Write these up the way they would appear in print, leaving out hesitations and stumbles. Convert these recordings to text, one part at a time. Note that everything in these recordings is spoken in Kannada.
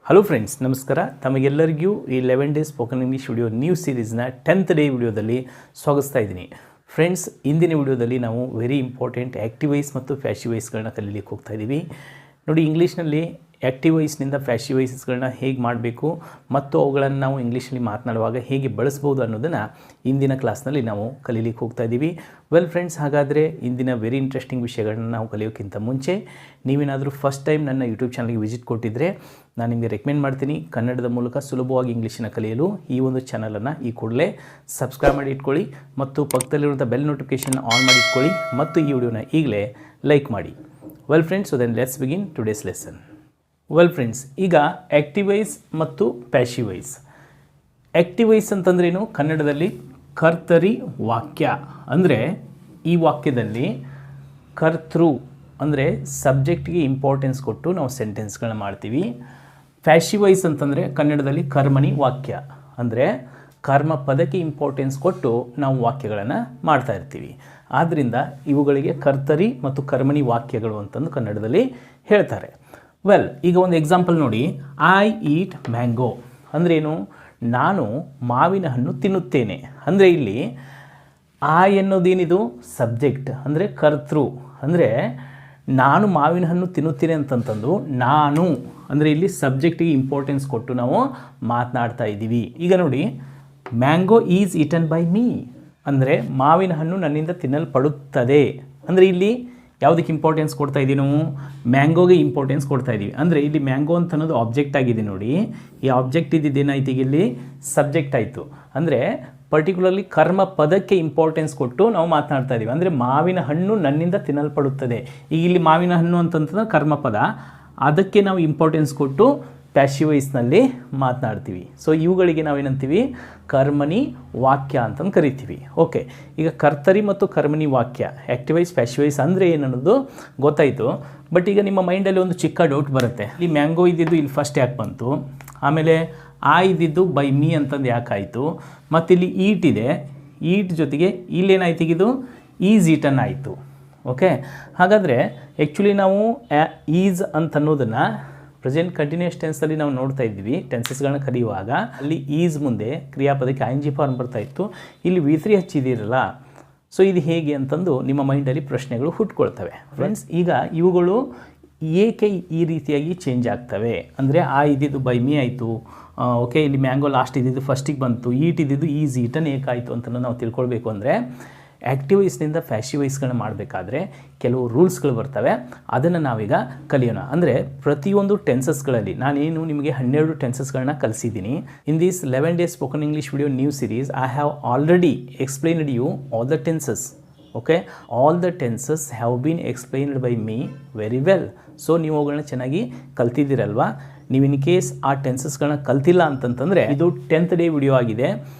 ಹಲೋ ಫ್ರೆಂಡ್ಸ್, ನಮಸ್ಕಾರ. ತಮಗೆಲ್ಲರಿಗೂ ಈ 11 days spoken English video new ಸೀರೀಸ್ನ 10th ಡೇ ವಿಡಿಯೋದಲ್ಲಿ ಸ್ವಾಗತಿಸ್ತಾ ಇದ್ದೀನಿ. ಫ್ರೆಂಡ್ಸ್, ಇಂದಿನ ವಿಡಿಯೋದಲ್ಲಿ ನಾವು ವೆರಿ ಇಂಪಾರ್ಟೆಂಟ್ ಆ್ಯಕ್ಟಿವ್ ವಾಯ್ಸ್ ಮತ್ತು ಪ್ಯಾಸಿವ್ ವಾಯ್ಸ್ಗಳನ್ನ ಕಲೀಲಿಕ್ಕೆ ಹೋಗ್ತಾ ಇದ್ದೀವಿ. ನೋಡಿ, ಇಂಗ್ಲೀಷ್ನಲ್ಲಿ ಆ್ಯಕ್ಟಿವ್ ವಾಯ್ಸ್ನಿಂದ ಪ್ಯಾಸಿವ್ ವಾಯ್ಸಸ್ಗಳನ್ನ ಹೇಗೆ ಮಾಡಬೇಕು ಮತ್ತು ಅವುಗಳನ್ನು ನಾವು ಇಂಗ್ಲೀಷಲ್ಲಿ ಮಾತನಾಡುವಾಗ ಹೇಗೆ ಬಳಸ್ಬೋದು ಅನ್ನೋದನ್ನು ಇಂದಿನ ಕ್ಲಾಸ್ನಲ್ಲಿ ನಾವು ಕಲೀಲಿಕ್ಕೆ ಹೋಗ್ತಾ ಇದ್ದೀವಿ. ವೆಲ್ ಫ್ರೆಂಡ್ಸ್, ಹಾಗಾದರೆ ಇಂದಿನ ವೆರಿ ಇಂಟ್ರೆಸ್ಟಿಂಗ್ ವಿಷಯಗಳನ್ನ ನಾವು ಕಲಿಯೋಕ್ಕಿಂತ ಮುಂಚೆ ನೀವೇನಾದರೂ ಫಸ್ಟ್ ಟೈಮ್ ನನ್ನ ಯೂಟ್ಯೂಬ್ ಚಾನಲ್ಗೆ ವಿಸಿಟ್ ಕೊಟ್ಟಿದ್ದರೆ ನಾನು ನಿಮಗೆ ರೆಕಮೆಂಡ್ ಮಾಡ್ತೀನಿ, ಕನ್ನಡದ ಮೂಲಕ ಸುಲಭವಾಗಿ ಇಂಗ್ಲೀಷನ್ನು ಕಲಿಯಲು ಈ ಒಂದು ಚಾನಲನ್ನು ಈ ಕೂಡಲೇ ಸಬ್ಸ್ಕ್ರೈಬ್ ಮಾಡಿ ಇಟ್ಕೊಳ್ಳಿ ಮತ್ತು ಪಕ್ಕದಲ್ಲಿರುವಂಥ ಬೆಲ್ ನೋಟಿಫಿಕೇಷನ್ ಆನ್ ಮಾಡಿ ಇಟ್ಕೊಳ್ಳಿ ಮತ್ತು ಈ ವಿಡಿಯೋನ ಈಗಲೇ ಲೈಕ್ ಮಾಡಿ. Well friends, so then let's begin today's lesson. Well friends, ಈಗ ಆ್ಯಕ್ಟಿವ್ ವಾಯ್ಸ್ ಮತ್ತು ಪ್ಯಾಸಿವ್ ವಾಯ್ಸ್. ಆ್ಯಕ್ಟಿವ್ ವಾಯ್ಸ್ ಅಂತಂದ್ರೇನು? ಕನ್ನಡದಲ್ಲಿ ಕರ್ತರಿ ವಾಕ್ಯ. ಅಂದರೆ ಈ ವಾಕ್ಯದಲ್ಲಿ ಕರ್ತೃ ಅಂದರೆ ಸಬ್ಜೆಕ್ಟ್ಗೆ ಇಂಪಾರ್ಟೆನ್ಸ್ ಕೊಟ್ಟು ನಾವು ಸೆಂಟೆನ್ಸ್ಗಳನ್ನ ಮಾಡ್ತೀವಿ. ಪ್ಯಾಸಿವ್ ವಾಯ್ಸ್ ಅಂತಂದರೆ ಕನ್ನಡದಲ್ಲಿ ಕರ್ಮಣಿ ವಾಕ್ಯ. ಅಂದರೆ ಕರ್ಮ ಪದಕ್ಕೆ ಇಂಪಾರ್ಟೆನ್ಸ್ ಕೊಟ್ಟು ನಾವು ವಾಕ್ಯಗಳನ್ನು ಮಾಡ್ತಾ ಇರ್ತೀವಿ. ಆದ್ದರಿಂದ ಇವುಗಳಿಗೆ ಕರ್ತರಿ ಮತ್ತು ಕರ್ಮಣಿ ವಾಕ್ಯಗಳು ಅಂತಂದು ಕನ್ನಡದಲ್ಲಿ ಹೇಳ್ತಾರೆ. ವೆಲ್, ಈಗ ಒಂದು ಎಕ್ಸಾಂಪಲ್ ನೋಡಿ. ಐ ಈಟ್ ಮ್ಯಾಂಗೋ ಅಂದ್ರೇನು? ನಾನು ಮಾವಿನ ಹಣ್ಣು ತಿನ್ನುತ್ತೇನೆ. ಅಂದರೆ ಇಲ್ಲಿ ಐ ಅನ್ನೋದೇನಿದು? ಸಬ್ಜೆಕ್ಟ್, ಅಂದರೆ ಕರ್ತೃ. ಅಂದರೆ ನಾನು ಮಾವಿನ ಹಣ್ಣು ತಿನ್ನುತ್ತೇನೆ ಅಂತಂತಂದು ನಾನು ಅಂದರೆ ಇಲ್ಲಿ ಸಬ್ಜೆಕ್ಟಿಗೆ ಇಂಪಾರ್ಟೆನ್ಸ್ ಕೊಟ್ಟು ನಾವು ಮಾತನಾಡ್ತಾ ಇದ್ದೀವಿ. ಈಗ ನೋಡಿ, mango is eaten by me ಅಂದರೆ ಮಾವಿನ ಹಣ್ಣು ನನ್ನಿಂದ ತಿನ್ನಲ್ಪಡುತ್ತದೆ. ಅಂದರೆ ಇಲ್ಲಿ ಯಾವುದಕ್ಕೆ ಇಂಪಾರ್ಟೆನ್ಸ್ ಕೊಡ್ತಾ ಇದ್ದೀವಿ ನಾವು? ಮ್ಯಾಂಗೋಗೆ ಇಂಪಾರ್ಟೆನ್ಸ್ ಕೊಡ್ತಾ ಇದ್ದೀವಿ. ಅಂದರೆ ಇಲ್ಲಿ ಮ್ಯಾಂಗೋ ಅಂತ ಅನ್ನೋದು ಆಬ್ಜೆಕ್ಟ್ ಆಗಿದೆ ನೋಡಿ. ಈ ಆಬ್ಜೆಕ್ಟ್ ಇದ್ದಿದ್ದೇನಾಯ್ತು? ಈಗ ಇಲ್ಲಿ ಸಬ್ಜೆಕ್ಟ್ ಆಯಿತು. ಅಂದರೆ ಪರ್ಟಿಕ್ಯುಲರ್ಲಿ ಕರ್ಮ ಪದಕ್ಕೆ ಇಂಪಾರ್ಟೆನ್ಸ್ ಕೊಟ್ಟು ನಾವು ಮಾತನಾಡ್ತಾ ಇದ್ದೀವಿ. ಅಂದರೆ ಮಾವಿನ ಹಣ್ಣು ನನ್ನಿಂದ ತಿನ್ನಲ್ಪಡುತ್ತದೆ. ಈಗ ಇಲ್ಲಿ ಮಾವಿನ ಹಣ್ಣು ಅಂತಂತಂದ್ರೆ ಕರ್ಮ ಪದ, ಅದಕ್ಕೆ ನಾವು ಇಂಪಾರ್ಟೆನ್ಸ್ ಕೊಟ್ಟು ಪ್ಯಾಸಿವ್ ವಾಯ್ಸ್ನಲ್ಲಿ ಮಾತನಾಡ್ತೀವಿ. ಸೊ ಇವುಗಳಿಗೆ ನಾವೇನಂತೀವಿ? ಕರ್ಮಣಿ ವಾಕ್ಯ ಅಂತಂದು ಕರಿತೀವಿ. ಓಕೆ, ಈಗ ಕರ್ತರಿ ಮತ್ತು ಕರ್ಮಣಿ ವಾಕ್ಯ, ಆ್ಯಕ್ಟಿವ್ ವಾಯ್ಸ್ ಪ್ಯಾಸಿವ್ ವಾಯ್ಸ್ ಅಂದರೆ ಏನನ್ನೋದು ಗೊತ್ತಾಯಿತು. ಬಟ್ ಈಗ ನಿಮ್ಮ ಮೈಂಡಲ್ಲಿ ಒಂದು ಚಿಕ್ಕ ಡೌಟ್ ಬರುತ್ತೆ. ಇಲ್ಲಿ ಮ್ಯಾಂಗೋ ಇದ್ದಿದ್ದು ಇಲ್ಲಿ ಫಸ್ಟ್ ಯಾಕೆ ಬಂತು? ಆಮೇಲೆ ಆ ಇದ್ದಿದ್ದು ಬೈ ಮೀ ಅಂತಂದು ಯಾಕೆ ಆಯಿತು? ಮತ್ತು ಇಲ್ಲಿ ಈಟ್ ಇದೆ, ಈಟ್ ಜೊತೆಗೆ ಇಲ್ಲೇನಾಯ್ತು? ಇದು ಈಸ್ ಈಟನ್ ಆಯಿತು. ಓಕೆ, ಹಾಗಾದರೆ ಆ್ಯಕ್ಚುಲಿ ನಾವು ಈಸ್ ಅಂತನ್ನೋದನ್ನು ಪ್ರೆಸೆಂಟ್ ಕಂಟಿನ್ಯೂಸ್ ಟೆನ್ಸಲ್ಲಿ ನಾವು ನೋಡ್ತಾ ಇದ್ವಿ. ಟೆನ್ಸಸ್ಗಳನ್ನ ಕಲಿಯುವಾಗ ಅಲ್ಲಿ ಈಸ್ ಮುಂದೆ ಕ್ರಿಯಾಪದಕ್ಕೆ ING ಫಾರ್ಮ್ ಬರ್ತಾ ಇತ್ತು. ಇಲ್ಲಿ V3 ಹಚ್ಚಿದಿರಲ್ಲ. ಸೊ ಇದು ಹೇಗೆ ಅಂತಂದು ನಿಮ್ಮ ಮೈಂಡಲ್ಲಿ ಪ್ರಶ್ನೆಗಳು ಹುಟ್ಕೊಳ್ತವೆ. ಫ್ರೆಂಡ್ಸ್, ಈಗ ಇವುಗಳು ಏಕೆ ಈ ರೀತಿಯಾಗಿ ಚೇಂಜ್ ಆಗ್ತವೆ ಅಂದರೆ ಆ ಇದ್ದಿದ್ದು ಬೈ ಮೀ ಆಯಿತು. ಓಕೆ, ಇಲ್ಲಿ ಮ್ಯಾಂಗೋ ಲಾಸ್ಟ್ ಇದ್ದಿದ್ದು ಫಸ್ಟಿಗೆ ಬಂತು, ಈಟ್ ಇದ್ದಿದ್ದು ಈಸ್ ಈಟನ್ ಏಕಾಯಿತು ಅಂತ ನಾವು ತಿಳ್ಕೊಳ್ಬೇಕು. ಅಂದರೆ ಆ್ಯಕ್ಟಿವ್ ವಾಯ್ಸ್ನಿಂದ ಪ್ಯಾಸಿವ್ ವಾಯ್ಸ್ಗಳನ್ನ ಮಾಡಬೇಕಾದ್ರೆ ಕೆಲವು ರೂಲ್ಸ್ಗಳು ಬರ್ತವೆ. ಅದನ್ನು ನಾವೀಗ ಕಲಿಯೋಣ. ಅಂದರೆ ಪ್ರತಿಯೊಂದು ಟೆನ್ಸಸ್ಗಳಲ್ಲಿ ನಾನೇನು ನಿಮಗೆ 12 ಟೆನ್ಸಸ್ಗಳನ್ನ ಕಲಿಸಿದ್ದೀನಿ. In this 11 days spoken English video new series I have already explained you all the tenses. Okay, all the tenses have been explained by me very well. So ನೀವು ಅವುಗಳನ್ನ ಚೆನ್ನಾಗಿ ಕಲ್ತಿದ್ದೀರಲ್ವಾ? ನೀವು ಇನ್ ಕೇಸ್ ಆ ಟೆನ್ಸಸ್ಗಳನ್ನ ಕಲ್ತಿಲ್ಲ ಅಂತಂತಂದರೆ ಇದು 10th ಡೇ ವಿಡಿಯೋ ಆಗಿದೆ.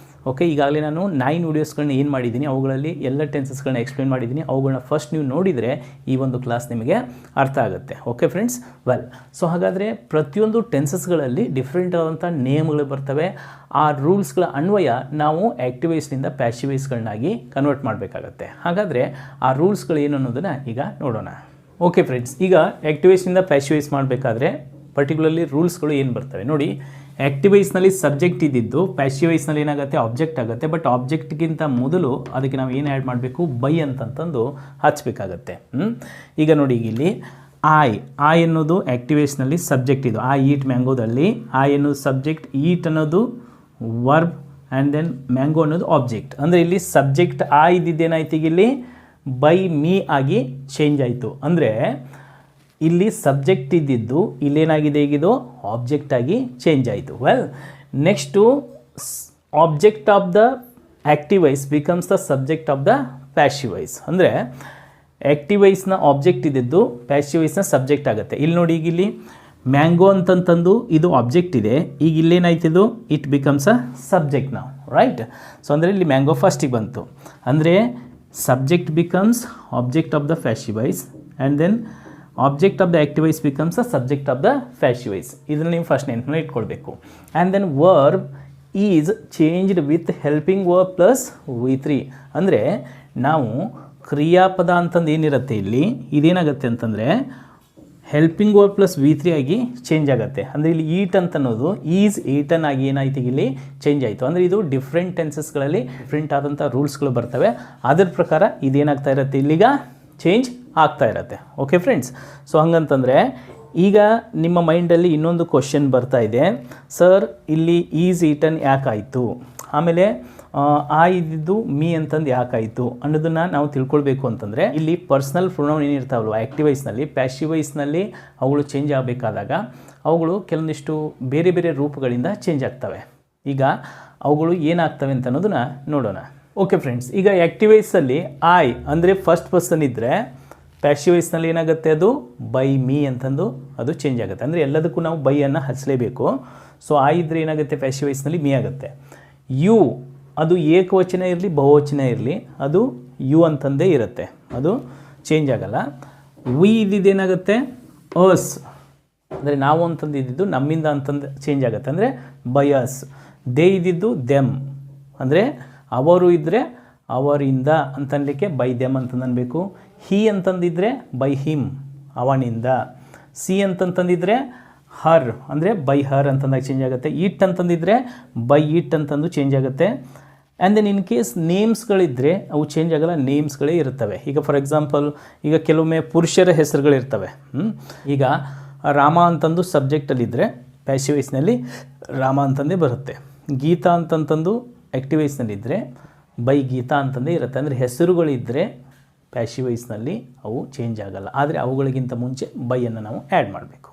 ಓಕೆ, ಈಗಾಗಲೇ ನಾನು 9 ವೀಡಿಯೋಸ್ಗಳನ್ನ ಏನು ಮಾಡಿದ್ದೀನಿ ಅವುಗಳಲ್ಲಿ ಎಲ್ಲ ಟೆನ್ಸಸ್ಗಳನ್ನ ಎಕ್ಸ್ಪ್ಲೇನ್ ಮಾಡಿದ್ದೀನಿ. ಅವುಗಳನ್ನ ಫಸ್ಟ್ ನೀವು ನೋಡಿದರೆ ಈ ಒಂದು ಕ್ಲಾಸ್ ನಿಮಗೆ ಅರ್ಥ ಆಗುತ್ತೆ. ಓಕೆ ಫ್ರೆಂಡ್ಸ್, ವೆಲ್, ಸೊ ಹಾಗಾದರೆ ಪ್ರತಿಯೊಂದು ಟೆನ್ಸಸ್ಗಳಲ್ಲಿ ಡಿಫ್ರೆಂಟ್ ಆದಂಥ ನೇಮ್ಗಳು ಬರ್ತವೆ. ಆ ರೂಲ್ಸ್ಗಳ ಅನ್ವಯ ನಾವು ಆ್ಯಕ್ಟಿವ್ ವಾಯ್ಸ್ನಿಂದ ಪ್ಯಾಸಿವ್ ವಾಯ್ಸ್ಗಳನ್ನಾಗಿ ಕನ್ವರ್ಟ್ ಮಾಡಬೇಕಾಗತ್ತೆ. ಹಾಗಾದರೆ ಆ ರೂಲ್ಸ್ಗಳು ಏನು ಅನ್ನೋದನ್ನು ಈಗ ನೋಡೋಣ. ಓಕೆ ಫ್ರೆಂಡ್ಸ್, ಈಗ ಆ್ಯಕ್ಟಿವ್ ವಾಯ್ಸ್ನಿಂದ ಪ್ಯಾಸಿವ್ ವಾಯ್ಸ್ ಮಾಡಬೇಕಾದ್ರೆ ಪರ್ಟಿಕ್ಯುಲರ್ಲಿ ರೂಲ್ಸ್ಗಳು ಏನು ಬರ್ತವೆ ನೋಡಿ. ಆ್ಯಕ್ಟಿವ್ ವಾಯ್ಸ್ನಲ್ಲಿ ಸಬ್ಜೆಕ್ಟ್ ಇದ್ದಿದ್ದು ಪ್ಯಾಸಿವ್ ವಾಯ್ಸ್ನಲ್ಲಿ ಏನಾಗುತ್ತೆ? ಆಬ್ಜೆಕ್ಟ್ ಆಗುತ್ತೆ. ಬಟ್ ಆಬ್ಜೆಕ್ಟ್ಗಿಂತ ಮೊದಲು ಅದಕ್ಕೆ ನಾವು ಏನು ಆ್ಯಡ್ ಮಾಡಬೇಕು? ಬೈ ಅಂತಂತಂದು ಹಚ್ಚಬೇಕಾಗತ್ತೆ. ಈಗ ನೋಡಿ, ಈಗ ಇಲ್ಲಿ ಐ ಅನ್ನೋದು ಆ್ಯಕ್ಟಿವ್ ವಾಯ್ಸ್ನಲ್ಲಿ ಸಬ್ಜೆಕ್ಟ್ ಇದು. ಐ ಈಟ್ ಮ್ಯಾಂಗೋದಲ್ಲಿ ಐ ಅನ್ನೋದು ಸಬ್ಜೆಕ್ಟ್, ಈಟ್ ಅನ್ನೋದು ವರ್ಬ್ ಆ್ಯಂಡ್ ದೆನ್ ಮ್ಯಾಂಗೋ ಅನ್ನೋದು ಆಬ್ಜೆಕ್ಟ್. ಅಂದರೆ ಇಲ್ಲಿ ಸಬ್ಜೆಕ್ಟ್ ಐ ಇದ್ದಿದ್ದೇನಾಯ್ತು? ಈಗ ಇಲ್ಲಿ ಬೈ ಮೀ ಆಗಿ ಚೇಂಜ್ ಆಯಿತು. ಅಂದರೆ ಇಲ್ಲಿ ಸಬ್ಜೆಕ್ಟ್ ಇದ್ದಿದ್ದು ಇಲ್ಲೇನಾಗಿದೆ? ಈಗಿದು ಆಬ್ಜೆಕ್ಟ್ ಆಗಿ ಚೇಂಜ್ ಆಯಿತು. Well, next object of the active voice becomes the subject of the passive voice. ಅಂದರೆ ಆ್ಯಕ್ಟಿವ್ ವಾಯ್ಸ್ನ ಆಬ್ಜೆಕ್ಟ್ ಇದ್ದಿದ್ದು ಪ್ಯಾಸಿವ್ ವಾಯ್ಸ್ನ ಸಬ್ಜೆಕ್ಟ್ ಆಗುತ್ತೆ. ಇಲ್ಲಿ ನೋಡಿ, ಈಗ ಇಲ್ಲಿ ಮ್ಯಾಂಗೋ ಅಂತಂತಂದು ಇದು ಆಬ್ಜೆಕ್ಟ್ ಇದೆ. ಈಗ ಇಲ್ಲೇನಾಯ್ತಿದು? ಇಟ್ ಬಿಕಮ್ಸ್ ಅ ಸಬ್ಜೆಕ್ಟ್ ನಾವು, ರೈಟ್? ಸೊ ಅಂದರೆ ಇಲ್ಲಿ ಮ್ಯಾಂಗೋ ಫಸ್ಟಿಗೆ ಬಂತು. ಅಂದರೆ subject becomes object of the passive voice and then object of the active voice becomes a subject of the passive voice. ಇದನ್ನು ನೀವು ಫಸ್ಟ್ ನೆನಪಲ್ಲಿ ಇಟ್ಕೊಳ್ಬೇಕು. And then verb is changed with helping verb plus V3. ಅಂದರೆ ನಾವು ಕ್ರಿಯಾಪದ ಅಂತಂದು ಏನಿರುತ್ತೆ ಇಲ್ಲಿ, ಇದೇನಾಗುತ್ತೆ ಅಂತಂದರೆ ಹೆಲ್ಪಿಂಗ್ ವರ್ಬ್ ಪ್ಲಸ್ V3 ಆಗಿ ಚೇಂಜ್ ಆಗುತ್ತೆ. ಅಂದರೆ ಇಲ್ಲಿ ಈಟ್ ಅಂತ ಅನ್ನೋದು ಈಸ್ ಈಟನ್ ಆಗಿ ಏನಾಯ್ತು ಇಲ್ಲಿ ಚೇಂಜ್ ಆಯಿತು. ಅಂದರೆ ಇದು ಡಿಫ್ರೆಂಟ್ ಟೆನ್ಸಸ್ಗಳಲ್ಲಿ ಡಿಫ್ರೆಂಟ್ ಆದಂಥ ರೂಲ್ಸ್ಗಳು ಬರ್ತವೆ. ಅದರ ಪ್ರಕಾರ ಇದೇನಾಗ್ತಾ ಇರುತ್ತೆ, ಇಲ್ಲಿಗ ಚೇಂಜ್ ಆಗ್ತಾ ಇರುತ್ತೆ. ಓಕೆ ಫ್ರೆಂಡ್ಸ್, ಸೊ ಹಂಗಂತಂದರೆ ಈಗ ನಿಮ್ಮ ಮೈಂಡಲ್ಲಿ ಇನ್ನೊಂದು ಕ್ವಶನ್ ಬರ್ತಾ ಇದೆ, ಸರ್ ಇಲ್ಲಿ ಈಸ್ ಈಟನ್ ಯಾಕಾಯಿತು, ಆಮೇಲೆ ಇದ್ದಿದ್ದು ಮೀ ಅಂತಂದು ಯಾಕಾಯಿತು ಅನ್ನೋದನ್ನು ನಾವು ತಿಳ್ಕೊಳ್ಬೇಕು ಅಂತಂದರೆ ಇಲ್ಲಿ ಪರ್ಸ್ನಲ್ ಪ್ರೊನೌನ್ ಏನಿರ್ತಾವಲ್ವ ಆ್ಯಕ್ಟಿವ್ ವಾಯ್ಸ್ನಲ್ಲಿ, ಪ್ಯಾಸಿವ್ ವಾಯ್ಸ್ನಲ್ಲಿ ಅವುಗಳು ಚೇಂಜ್ ಆಗಬೇಕಾದಾಗ ಅವುಗಳು ಕೆಲವೊಂದಿಷ್ಟು ಬೇರೆ ಬೇರೆ ರೂಪಗಳಿಂದ ಚೇಂಜ್ ಆಗ್ತವೆ. ಈಗ ಅವುಗಳು ಏನಾಗ್ತವೆ ಅಂತ ಅನ್ನೋದನ್ನ ನೋಡೋಣ. ಓಕೆ ಫ್ರೆಂಡ್ಸ್, ಈಗ ಆ್ಯಕ್ಟಿವ್ ವಾಯ್ಸಲ್ಲಿ ಅಂದರೆ ಫಸ್ಟ್ ಪರ್ಸನ್ ಇದ್ದರೆ, ಪ್ಯಾಸಿವ್ ವಾಯ್ಸ್ನಲ್ಲಿ ಏನಾಗುತ್ತೆ, ಅದು ಬೈ ಮೀ ಅಂತಂದು ಅದು ಚೇಂಜ್ ಆಗುತ್ತೆ. ಅಂದರೆ ಎಲ್ಲದಕ್ಕೂ ನಾವು ಬೈಯನ್ನು ಹಚ್ಚಲೇಬೇಕು. ಸೊ ಇದ್ದರೆ ಏನಾಗುತ್ತೆ, ಪ್ಯಾಸಿವ್ ವಾಯ್ಸ್ನಲ್ಲಿ ಮೀ ಆಗುತ್ತೆ. ಯು ಅದು ಏಕವಚನ ಇರಲಿ ಬಹುವಚನ ಇರಲಿ ಅದು ಯು ಅಂತಂದೇ ಇರುತ್ತೆ, ಅದು ಚೇಂಜ್ ಆಗಲ್ಲ. ವಿ ಇದ್ದಿದ್ದೇನಾಗುತ್ತೆ, ಅಸ್ ಅಂದರೆ ನಾವು ಅಂತಂದು ಇದ್ದಿದ್ದು ನಮ್ಮಿಂದ ಅಂತಂದು ಚೇಂಜ್ ಆಗುತ್ತೆ, ಅಂದರೆ ಬೈ ಅಸ್. ದೇ ಇದ್ದಿದ್ದು ದೆಮ್, ಅಂದರೆ ಅವರು ಇದ್ದರೆ ಅವರಿಂದ ಅಂತನ್ಲಿಕ್ಕೆ ಬೈ ದೆಮ್ ಅಂತಂದು ಅನ್ಬೇಕು. ಹಿ ಅಂತಂದಿದ್ರೆ ಬೈ ಹಿಮ್ ಅವನಿಂದ. ಸಿ ಅಂತಂತಂದಿದ್ರೆ ಹರ್ ಅಂದರೆ ಬೈ ಹರ್ ಅಂತಂದಾಗ ಚೇಂಜ್ ಆಗುತ್ತೆ. ಇಟ್ ಅಂತಂದಿದ್ರೆ ಬೈ ಇಟ್ ಅಂತಂದು ಚೇಂಜ್ ಆಗುತ್ತೆ. ಆ್ಯಂಡ್ ದೆನ್ ಇನ್ ಕೇಸ್ ನೇಮ್ಸ್ಗಳಿದ್ದರೆ ಅವು ಚೇಂಜ್ ಆಗಲ್ಲ, ನೇಮ್ಸ್ಗಳೇ ಇರ್ತವೆ. ಈಗ ಫಾರ್ ಎಕ್ಸಾಂಪಲ್ ಈಗ ಕೆಲವೊಮ್ಮೆ ಪುರುಷರ ಹೆಸರುಗಳಿರ್ತವೆ. ಈಗ ರಾಮ ಅಂತಂದು ಸಬ್ಜೆಕ್ಟಲ್ಲಿದ್ದರೆ ಪ್ಯಾಸಿವ್ ವಾಯ್ಸ್ನಲ್ಲಿ ರಾಮ ಅಂತಂದೇ ಬರುತ್ತೆ. ಗೀತಾ ಅಂತಂತಂದು ಆ್ಯಕ್ಟಿವ್ ವಾಯ್ಸ್ನಲ್ಲಿದ್ದರೆ ಬೈ ಗೀತಾ ಅಂತಂದೇ ಇರುತ್ತೆ. ಅಂದರೆ ಹೆಸರುಗಳಿದ್ದರೆ ಪ್ಯಾಸಿವ್ ವಾಯ್ಸ್ನಲ್ಲಿ ಅವು ಚೇಂಜ್ ಆಗಲ್ಲ, ಆದರೆ ಅವುಗಳಿಗಿಂತ ಮುಂಚೆ ಬೈಯನ್ನು ನಾವು ಆ್ಯಡ್ ಮಾಡಬೇಕು.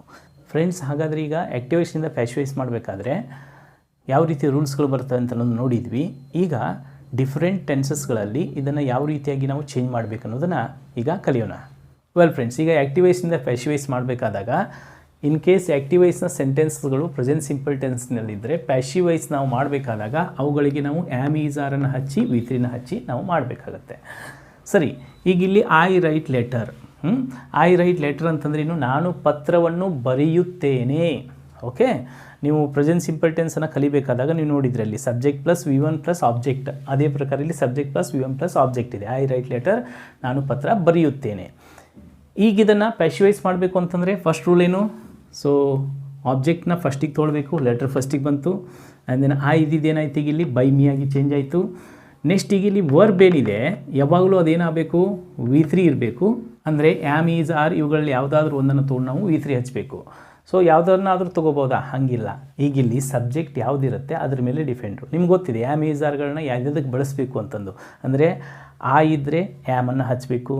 ಫ್ರೆಂಡ್ಸ್, ಹಾಗಾದರೆ ಈಗ ಆ್ಯಕ್ಟಿವ್ ವಾಯ್ಸಿಂದ ಪ್ಯಾಸಿವ್ ವಾಯ್ಸ್ ಮಾಡಬೇಕಾದ್ರೆ ಯಾವ ರೀತಿ ರೂಲ್ಸ್ಗಳು ಬರ್ತವೆ ಅಂತ ನೋಡಿದ್ವಿ. ಈಗ ಡಿಫ್ರೆಂಟ್ ಟೆನ್ಸಸ್ಗಳಲ್ಲಿ ಇದನ್ನು ಯಾವ ರೀತಿಯಾಗಿ ನಾವು ಚೇಂಜ್ ಮಾಡಬೇಕು ಅನ್ನೋದನ್ನು ಈಗ ಕಲಿಯೋಣ. ವೆಲ್ ಫ್ರೆಂಡ್ಸ್, ಈಗ ಆ್ಯಕ್ಟಿವ್ ವಾಯ್ಸಿಂದ ಪ್ಯಾಸಿವ್ ವಾಯ್ಸ್ ಮಾಡಬೇಕಾದಾಗ ಇನ್ ಕೇಸ್ ಆ್ಯಕ್ಟಿವ್ ವಾಯ್ಸ್ನ ಸೆಂಟೆನ್ಸ್ಗಳು ಪ್ರೆಸೆಂಟ್ ಸಿಂಪಲ್ ಟೆನ್ಸ್ನಲ್ಲಿದ್ದರೆ ಪ್ಯಾಸಿವ್ ವಾಯ್ಸ್ ನಾವು ಮಾಡಬೇಕಾದಾಗ ಅವುಗಳಿಗೆ ನಾವು ಆಮ್ ಈಸ್ ಆರನ್ನು ಹಚ್ಚಿ V3ನ ಹಚ್ಚಿ ನಾವು ಮಾಡಬೇಕಾಗತ್ತೆ. ಸರಿ, ಈಗ ಇಲ್ಲಿ I write letter. I write letter ಅಂತಂದ್ರೆ ಇನ್ನು ನಾನು ಪತ್ರವನ್ನು ಬರೆಯುತ್ತೇನೆ. ಓಕೆ, ನೀವು ಪ್ರೆಸೆಂಟ್ ಸಿಂಪಲ್ ಟೆನ್ಸನ್ನು ಕಲಿಬೇಕಾದಾಗ ನೀವು ನೋಡಿದ್ರಿ ಅಲ್ಲಿ subject plus V1 plus object, ಅದೇ ಪ್ರಕಾರ ಇಲ್ಲಿ subject plus V1 plus object ಇದೆ. ಐ ರೈಟ್ ಲೆಟರ್, ನಾನು ಪತ್ರ ಬರೆಯುತ್ತೇನೆ. ಈಗ ಇದನ್ನು ಪ್ಯಾಸಿವ್ ವಾಯ್ಸ್ ಮಾಡಬೇಕು ಅಂತಂದರೆ ಫಸ್ಟ್ ರೂಲ್ ಏನು, ಸೊ ಆಬ್ಜೆಕ್ಟ್ನ ಫಸ್ಟಿಗೆ ತೊಗೊಳ್ಬೇಕು, ಲೆಟರ್ ಫಸ್ಟಿಗೆ ಬಂತು. ಆ್ಯಂಡ್ ದೆನ್ ಇದೇನಾಯ್ತು, ಈಗ ಇಲ್ಲಿ ಬೈ ಮೀ ಆಗಿ ಚೇಂಜ್ ಆಯಿತು. ನೆಕ್ಸ್ಟ್ ಈಗ ಇಲ್ಲಿ ವರ್ಬ್ ಏನಿದೆ ಯಾವಾಗಲೂ ಅದೇನಾಗಬೇಕು, V3 ಇರಬೇಕು. ಅಂದರೆ ಆಮ್ ಈಸ್ ಆರ್ ಇವುಗಳಲ್ಲಿ ಯಾವುದಾದ್ರೂ ಒಂದನ್ನು ತೊಗೊಂಡು ನಾವು V3 ಹಚ್ಚಬೇಕು. ಸೊ ಯಾವುದನ್ನಾದರೂ ತೊಗೋಬೋದಾ, ಹಾಗಿಲ್ಲ. ಈಗ ಇಲ್ಲಿ ಸಬ್ಜೆಕ್ಟ್ ಯಾವುದಿರುತ್ತೆ ಅದ್ರ ಮೇಲೆ ಡಿಪೆಂಡು. ನಿಮ್ಗೆ ಗೊತ್ತಿದೆ ಆಮ್ ಈಸ್ ಆರ್ಗಳನ್ನ ಯಾವುದಕ್ಕೆ ಬಳಸಬೇಕು ಅಂತಂದು. ಅಂದರೆ ಇದ್ದರೆ ಆ್ಯಮನ್ನು ಹಚ್ಚಬೇಕು.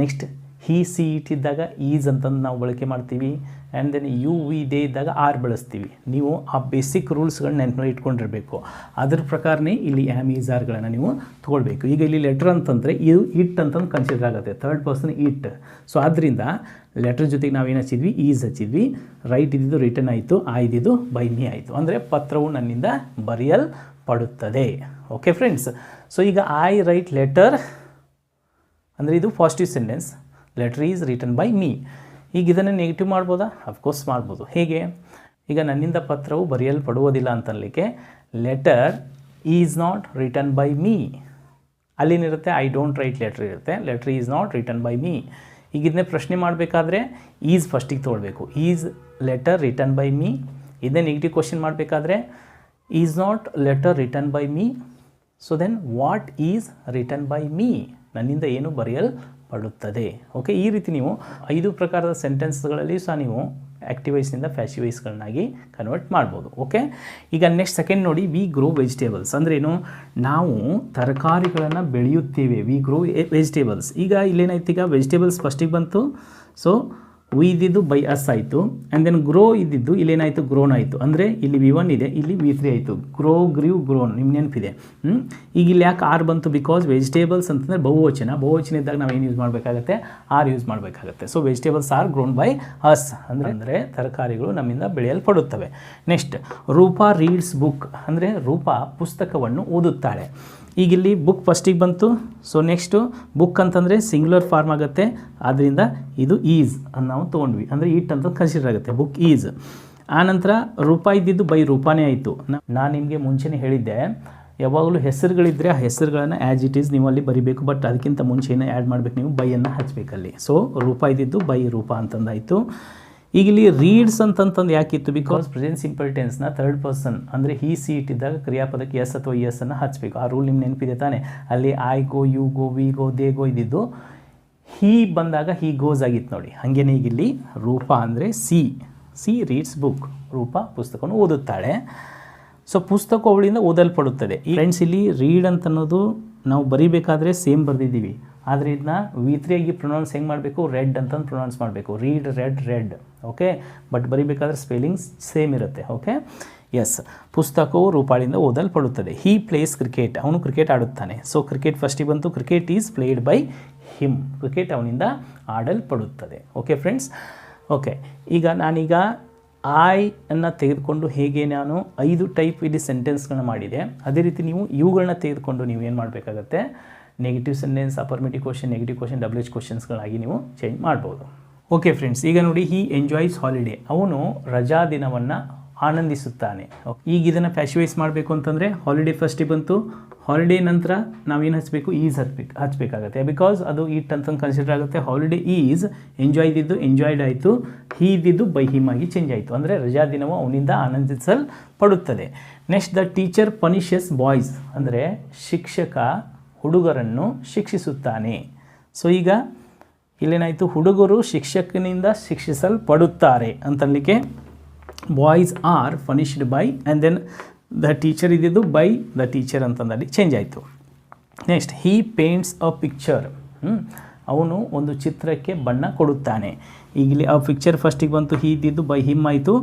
ನೆಕ್ಸ್ಟ್ ಹಿ ಸಿ ಇಟ್ ಇದ್ದಾಗ ಈಸ್ ಅಂತಂದು ನಾವು ಬಳಕೆ ಮಾಡ್ತೀವಿ. And then you we they ಇದ್ದಾಗ ಆರ್ ಬಳಸ್ತೀವಿ. ನೀವು ಆ ಬೇಸಿಕ್ ರೂಲ್ಸ್ಗಳನ್ನ ನೆನಪಲ್ಲಿ ಇಟ್ಕೊಂಡಿರಬೇಕು. ಅದ್ರ ಪ್ರಕಾರನೇ ಇಲ್ಲಿ ಆಮ್ ಈಸ್ ಆರ್ಗಳನ್ನು ನೀವು ತೊಗೊಳ್ಬೇಕು. ಈಗ ಇಲ್ಲಿ ಲೆಟರ್ ಅಂತಂದರೆ ಇದು ಇಟ್ ಅಂತಂದು ಕನ್ಸಿಡರ್ ಆಗುತ್ತೆ, ಥರ್ಡ್ ಪರ್ಸನ್ ಇಟ್. ಸೊ ಆದ್ದರಿಂದ ಲೆಟರ್ ಜೊತೆಗೆ ನಾವೇನು ಹಚ್ಚಿದ್ವಿ, ಈಸ್ ಹಚ್ಚಿದ್ವಿ. ರೈಟ್ ಇದ್ದಿದ್ದು ರಿಟರ್ನ್ ಆಯಿತು, ಇದ್ದಿದ್ದು ಬೈ ಮೀ ಆಯಿತು. ಅಂದರೆ ಪತ್ರವು ನನ್ನಿಂದ ಬರೆಯಲ್ಪಡುತ್ತದೆ. ಓಕೆ ಫ್ರೆಂಡ್ಸ್, ಸೊ ಈಗ ಐ ರೈಟ್ ಲೆಟರ್ ಅಂದರೆ ಇದು positive sentence, letter is written by me. ಈಗ ಇದನ್ನು ನೆಗೆಟಿವ್ ಮಾಡ್ಬೋದಾ, ಅಫ್ಕೋರ್ಸ್ ಮಾಡ್ಬೋದು. ಹೇಗೆ, ಈಗ ನನ್ನಿಂದ ಪತ್ರವು ಬರೆಯಲ್ಪಡುವುದಿಲ್ಲ ಅಂತನ್ಲಿಕ್ಕೆ letter is not written by me. ಅಲ್ಲೇನಿರುತ್ತೆ ಐ ಡೋಂಟ್ ರೈಟ್ ಲೆಟರ್ ಇರುತ್ತೆ, letter is not written by me. ಈಗ ಇದನ್ನೇ ಪ್ರಶ್ನೆ ಮಾಡಬೇಕಾದ್ರೆ ಈಸ್ ಫಸ್ಟಿಗೆ ತೊಗೊಳ್ಬೇಕು, is letter written by me. ಇದನ್ನೇ ನೆಗೆಟಿವ್ ಕ್ವಶನ್ ಮಾಡಬೇಕಾದ್ರೆ is not letter written by me. So then what is written by me, ನನ್ನಿಂದ ಏನು ಬರೆಯಲ್ಪಡುತ್ತದೆ. ಓಕೆ, ಈ ರೀತಿ ನೀವು 5 ಪ್ರಕಾರದ ಸೆಂಟೆನ್ಸ್ಗಳಲ್ಲಿ ಸಹ ನೀವು ಆ್ಯಕ್ಟಿವ್ ವಾಯ್ಸ್ನಿಂದ ಪ್ಯಾಸಿವ್ ವಾಯ್ಸ್ಗಳನ್ನಾಗಿ ಕನ್ವರ್ಟ್ ಮಾಡ್ಬೋದು. ಓಕೆ, ಈಗ ನೆಕ್ಸ್ಟ್ ಸೆಕೆಂಡ್ ನೋಡಿ, ವಿ ಗ್ರೋ ವೆಜಿಟೇಬಲ್ಸ್ ಅಂದ್ರೇನು, ನಾವು ತರಕಾರಿಗಳನ್ನು ಬೆಳೆಯುತ್ತೇವೆ. We grow vegetables. ಈಗ ಇಲ್ಲೇನಾಯ್ತು, ಈಗ ವೆಜಿಟೇಬಲ್ಸ್ ಫಸ್ಟಿಗೆ ಬಂತು. ಸೊ ವಿ ಇದ್ದಿದ್ದು ಬೈ ಅಸ್ ಆಯಿತು. ಆ್ಯಂಡ್ ದೆನ್ ಗ್ರೋ ಇದ್ದಿದ್ದು ಇಲ್ಲೇನಾಯಿತು, ಗ್ರೋನ್ ಆಯಿತು. ಅಂದರೆ ಇಲ್ಲಿ V1 ಇದೆ, ಇಲ್ಲಿ V3 ಆಯಿತು. ಗ್ರೋ ಗ್ರೀವ್ ಗ್ರೋನ್, ನಿಮ್ಮ ನೆನಪಿದೆ. ಈಗ ಇಲ್ಲಿ ಯಾಕೆ ಆರ್ ಬಂತು, ಬಿಕಾಸ್ ವೆಜಿಟೇಬಲ್ಸ್ ಅಂತಂದರೆ ಬಹುವಚನ. ಬಹುವಚನ ಇದ್ದಾಗ ನಾವು ಏನು ಯೂಸ್ ಮಾಡಬೇಕಾಗತ್ತೆ, ಆರ್ ಯೂಸ್ ಮಾಡಬೇಕಾಗತ್ತೆ. So vegetables are grown by us, ಅಂದರೆ ತರಕಾರಿಗಳು ನಮ್ಮಿಂದ ಬೆಳೆಯಲ್ಪಡುತ್ತವೆ. ನೆಕ್ಸ್ಟ್ ರೂಪಾ ರೀಡ್ಸ್ ಬುಕ್, ಅಂದರೆ ರೂಪಾ ಪುಸ್ತಕವನ್ನು ಓದುತ್ತಾಳೆ. ಈಗ ಇಲ್ಲಿ ಬುಕ್ ಫಸ್ಟಿಗೆ ಬಂತು. ಸೊ ನೆಕ್ಸ್ಟು ಬುಕ್ ಅಂತಂದರೆ ಸಿಂಗ್ಯುಲರ್ ಫಾರ್ಮ್ ಆಗುತ್ತೆ, ಆದ್ದರಿಂದ ಇದು ಈಸ್ ಅನ್ನು ನಾವು ತೊಗೊಂಡ್ವಿ. ಅಂದರೆ ಇಟ್ ಅಂತ ಕನ್ಸಿಡರ್ ಆಗುತ್ತೆ, ಬುಕ್ ಈಸ್. ಆನಂತರ ರೂಪಾ ಇದ್ದಿದ್ದು ಬೈ ರೂಪಾನೇ ಆಯಿತು. ನಾನು ನಿಮಗೆ ಮುಂಚೆನೇ ಹೇಳಿದ್ದೆ, ಯಾವಾಗಲೂ ಹೆಸರುಗಳಿದ್ದರೆ ಆ ಹೆಸರುಗಳನ್ನು ಆ್ಯಸ್ ಇಟ್ ಈಸ್ ನೀವು ಅಲ್ಲಿ ಬರಿಬೇಕು. ಬಟ್ ಅದಕ್ಕಿಂತ ಮುಂಚೆನೇ ಆ್ಯಡ್ ಮಾಡಬೇಕು, ನೀವು ಬೈಯನ್ನು ಹಚ್ಚಬೇಕಲ್ಲಿ. ಸೊ ರೂಪ ಇದ್ದಿದ್ದು ಬೈ ರೂಪ ಅಂತಂದಾಯಿತು. ಈಗ ಇಲ್ಲಿ ರೀಡ್ಸ್ ಅಂತಂತಂದು ಯಾಕಿತ್ತು? ಬಿಕಾಸ್ ಪ್ರೆಸೆಂಟ್ ಸಿಂಪಲ್ ಟೆನ್ಸ್ನ ಥರ್ಡ್ ಪರ್ಸನ್ ಅಂದರೆ ಹಿ ಸಿ ಇಟ್ಟಿದ್ದಾಗ ಕ್ರಿಯಾಪದಕ್ಕೆ ಎಸ್ ಅಥವಾ ಎಸ್ ಅನ್ನು ಹಚ್ಚಬೇಕು. ಆ ರೂಲ್ ನಿಮ್ಗೆ ನೆನಪಿದೆ ತಾನೆ? ಅಲ್ಲಿ I go, you go, we go, they go ಇದ್ದಿದ್ದು ಹೀ ಬಂದಾಗ ಹೀ ಗೋಸ್ ಆಗಿತ್ತು ನೋಡಿ. ಹಾಗೇನೆ ಈಗ ಇಲ್ಲಿ ರೂಪ ಅಂದರೆ ಸಿ ರೀಡ್ಸ್ ಬುಕ್, ರೂಪ ಪುಸ್ತಕವನ್ನು ಓದುತ್ತಾಳೆ. ಸೊ ಪುಸ್ತಕ ಅವಳಿಂದ ಓದಲ್ಪಡುತ್ತದೆ. ಈ ಫ್ರೆಂಡ್ಸ್ ಇಲ್ಲಿ ರೀಡ್ ಅಂತ ಅನ್ನೋದು ನಾವು ಬರಿಬೇಕಾದ್ರೆ ಸೇಮ್ ಬರೆದಿದ್ದೀವಿ, ಆದರೆ ಇದನ್ನ V3 ಆಗಿ ಪ್ರೊನೌನ್ಸ್ ಹೆಂಗೆ ಮಾಡಬೇಕು? ರೆಡ್ ಅಂತಂದು ಪ್ರೊನೌನ್ಸ್ ಮಾಡಬೇಕು. Read, read. ಓಕೆ, ಬಟ್ ಬರಿಬೇಕಾದ್ರೆ ಸ್ಪೆಲ್ಲಿಂಗ್ಸ್ ಸೇಮ್ ಇರುತ್ತೆ. ಓಕೆ, ಎಸ್, ಪುಸ್ತಕವು ರೂಪಾಳಿಂದ ಓದಲ್ಪಡುತ್ತದೆ. ಹೀ ಪ್ಲೇಸ್ ಕ್ರಿಕೆಟ್, ಅವನು ಕ್ರಿಕೆಟ್ ಆಡುತ್ತಾನೆ. ಸೊ ಕ್ರಿಕೆಟ್ ಫಸ್ಟಿಗೆ ಬಂತು, cricket is played by him, cricket ಅವನಿಂದ ಆಡಲ್ಪಡುತ್ತದೆ. ಓಕೆ ಫ್ರೆಂಡ್ಸ್, ಓಕೆ, ಈಗ ನಾನೀಗ ಐ ಅನ್ನು ತೆಗೆದುಕೊಂಡು ಹೇಗೆ ನಾನು 5 ಟೈಪ್ ಇಲ್ಲಿ ಸೆಂಟೆನ್ಸ್ಗಳನ್ನ ಮಾಡಿದೆ, ಅದೇ ರೀತಿ ನೀವು ಇವುಗಳನ್ನ ತೆಗೆದುಕೊಂಡು ನೀವು ಏನು ಮಾಡಬೇಕಾಗತ್ತೆ? Negative sentence, affirmative question, negative question, WH ಕ್ವಶನ್ಸ್ಗಳಾಗಿ ನೀವು ಚೇಂಜ್ ಮಾಡ್ಬೋದು. ಓಕೆ ಫ್ರೆಂಡ್ಸ್, ಈಗ ನೋಡಿ, ಹಿ ಎಂಜಾಯ್ಸ್ ಹಾಲಿಡೇ, ಅವನು ರಜಾ ದಿನವನ್ನು ಆನಂದಿಸುತ್ತಾನೆ. ಈಗ ಇದನ್ನು ಪ್ಯಾಶಿವೈಸ್ ಮಾಡಬೇಕು ಅಂತಂದರೆ ಹಾಲಿಡೇ ಫಸ್ಟಿಗೆ ಬಂತು, ಹಾಲಿಡೇ ನಂತರ ನಾವೇನು ಹಚ್ಚಬೇಕು? ಈಸ್ ಹಚ್ಚಬೇಕಾಗತ್ತೆ. ಬಿಕಾಸ್ ಅದು ಇಟ್ ಅಂತಂದು ಕನ್ಸಿಡರ್ ಆಗುತ್ತೆ. ಹಾಲಿಡೇ ಈಸ್, ಎಂಜಾಯ್ ಇದ್ದಿದ್ದು ಎಂಜಾಯ್ಡ್ ಆಯಿತು, ಹೀ ಇದ್ದಿದ್ದು ಬೈ ಹಿಮ್ ಆಗಿ ಚೇಂಜ್ ಆಯಿತು. ಅಂದರೆ ರಜಾ ದಿನವು ಅವನಿಂದ ಆನಂದಿಸಲ್ಪಡುತ್ತದೆ. Next, the teacher punishes boys, ಅಂದರೆ ಶಿಕ್ಷಕ ಹುಡುಗರನ್ನು ಶಿಕ್ಷಿಸುತ್ತಾನೆ. ಸೊ ಈಗ ಇಲ್ಲೇನಾಯಿತು? ಹುಡುಗರು ಶಿಕ್ಷಕನಿಂದ ಶಿಕ್ಷಿಸಲ್ಪಡುತ್ತಾರೆ ಅಂತನ್ಲಿಕ್ಕೆ boys are punished by and then the teacher ಇದ್ದಿದ್ದು ಬೈ ದ ಟೀಚರ್ ಅಂತಂದಲ್ಲಿ ಚೇಂಜ್ ಆಯಿತು. Next, he paints a picture, ಅವನು ಒಂದು ಚಿತ್ರಕ್ಕೆ ಬಣ್ಣ ಕೊಡುತ್ತಾನೆ. ಈಗ ಇಲ್ಲಿ ಆ ಪಿಕ್ಚರ್ ಫಸ್ಟಿಗೆ ಬಂತು, ಹೀ ಇದ್ದಿದ್ದು ಬೈ ಹಿಮ್ ಆಯಿತು.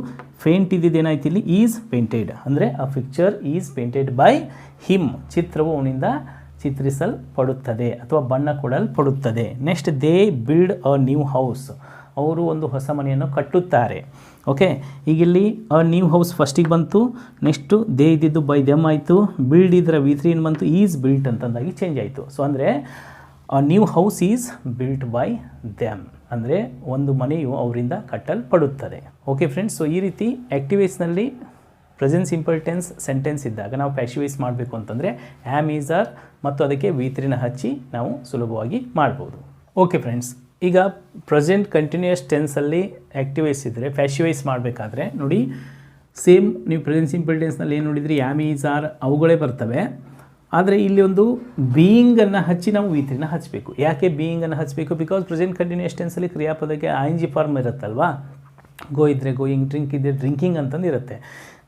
ಪೇಂಟ್ ಇದ್ದಿದ್ದು ಏನಾಯ್ತು ಇಲ್ಲಿ? ಈಸ್ ಪೇಂಟೆಡ್, ಅಂದರೆ a picture is painted by him, ಚಿತ್ರವು ಅವನಿಂದ ಚಿತ್ರಿಸಲ್ಪಡುತ್ತದೆ ಅಥವಾ ಬಣ್ಣ ಕೊಡಲ್ಪಡುತ್ತದೆ. Next, they build a new house, ಅವರು ಒಂದು ಹೊಸ ಮನೆಯನ್ನು ಕಟ್ಟುತ್ತಾರೆ. ಓಕೆ, ಈಗ ಇಲ್ಲಿ ಅ ನ್ಯೂ ಹೌಸ್ ಫಸ್ಟಿಗೆ ಬಂತು. ನೆಕ್ಸ್ಟು ದೇ ಇದ್ದಿದ್ದು ಬೈ ದೆಮ್ ಆಯಿತು. ಬಿಲ್ಡ್ ಇದರ V3 ಏನು ಬಂತು? ಈಸ್ ಬಿಲ್ಟ್ ಅಂತಂದಾಗಿ ಚೇಂಜ್ ಆಯಿತು. ಸೊ ಅಂದರೆ ಅ new house is built by them, ಅಂದರೆ ಒಂದು ಮನೆಯು ಅವರಿಂದ ಕಟ್ಟಲ್ಪಡುತ್ತದೆ. ಓಕೆ ಫ್ರೆಂಡ್ಸ್, ಸೊ ಈ ರೀತಿ ಆ್ಯಕ್ಟಿವೈಸ್ನಲ್ಲಿ ಪ್ರೆಸೆಂಟ್ ಸಿಂಪಲ್ ಟೆನ್ಸ್ ಸೆಂಟೆನ್ಸ್ ಇದ್ದಾಗ ನಾವು ಪ್ಯಾಶಿವೈಸ್ ಮಾಡಬೇಕು ಅಂತಂದರೆ ಆ್ಯಮ್, ಈಸ್, ಆರ್ ಮತ್ತು ಅದಕ್ಕೆ V3ನ ಹಚ್ಚಿ ನಾವು ಸುಲಭವಾಗಿ ಮಾಡ್ಬೋದು. ಓಕೆ ಫ್ರೆಂಡ್ಸ್, ಈಗ ಪ್ರೆಸೆಂಟ್ ಕಂಟಿನ್ಯೂಯಸ್ ಟೆನ್ಸಲ್ಲಿ ಆ್ಯಕ್ಟಿವೈಸ್ ಇದ್ದರೆ ಪ್ಯಾಶಿವೈಸ್ ಮಾಡಬೇಕಾದ್ರೆ ನೋಡಿ, ಸೇಮ್ ನೀವು ಪ್ರೆಸೆಂಟ್ ಸಿಂಪಲ್ ಟೆನ್ಸ್ನಲ್ಲಿ ಏನು ನೋಡಿದ್ರಿ? ಆ್ಯಮ್, ಈಸ್, ಆರ್ ಅವುಗಳೇ ಬರ್ತವೆ. ಆದರೆ ಇಲ್ಲಿ ಒಂದು ಬೀಯಿಂಗನ್ನು ಹಚ್ಚಿ ನಾವು V3ನ ಹಚ್ಚಬೇಕು. ಯಾಕೆ ಬೀಯಿಂಗನ್ನು ಹಚ್ಚಬೇಕು? ಬಿಕಾಸ್ ಪ್ರೆಸೆಂಟ್ ಕಂಟಿನ್ಯೂಯಸ್ ಟೆನ್ಸಲ್ಲಿ ಕ್ರಿಯಾಪದಕ್ಕೆ ING ಫಾರ್ಮ್ ಇರುತ್ತಲ್ವಾ? ಗೋ ಇದ್ದರೆ ಗೋಯಿಂಗ್, ಡ್ರಿಂಕ್ ಇದ್ದರೆ ಡ್ರಿಂಕಿಂಗ್ ಅಂತಂದು ಇರುತ್ತೆ.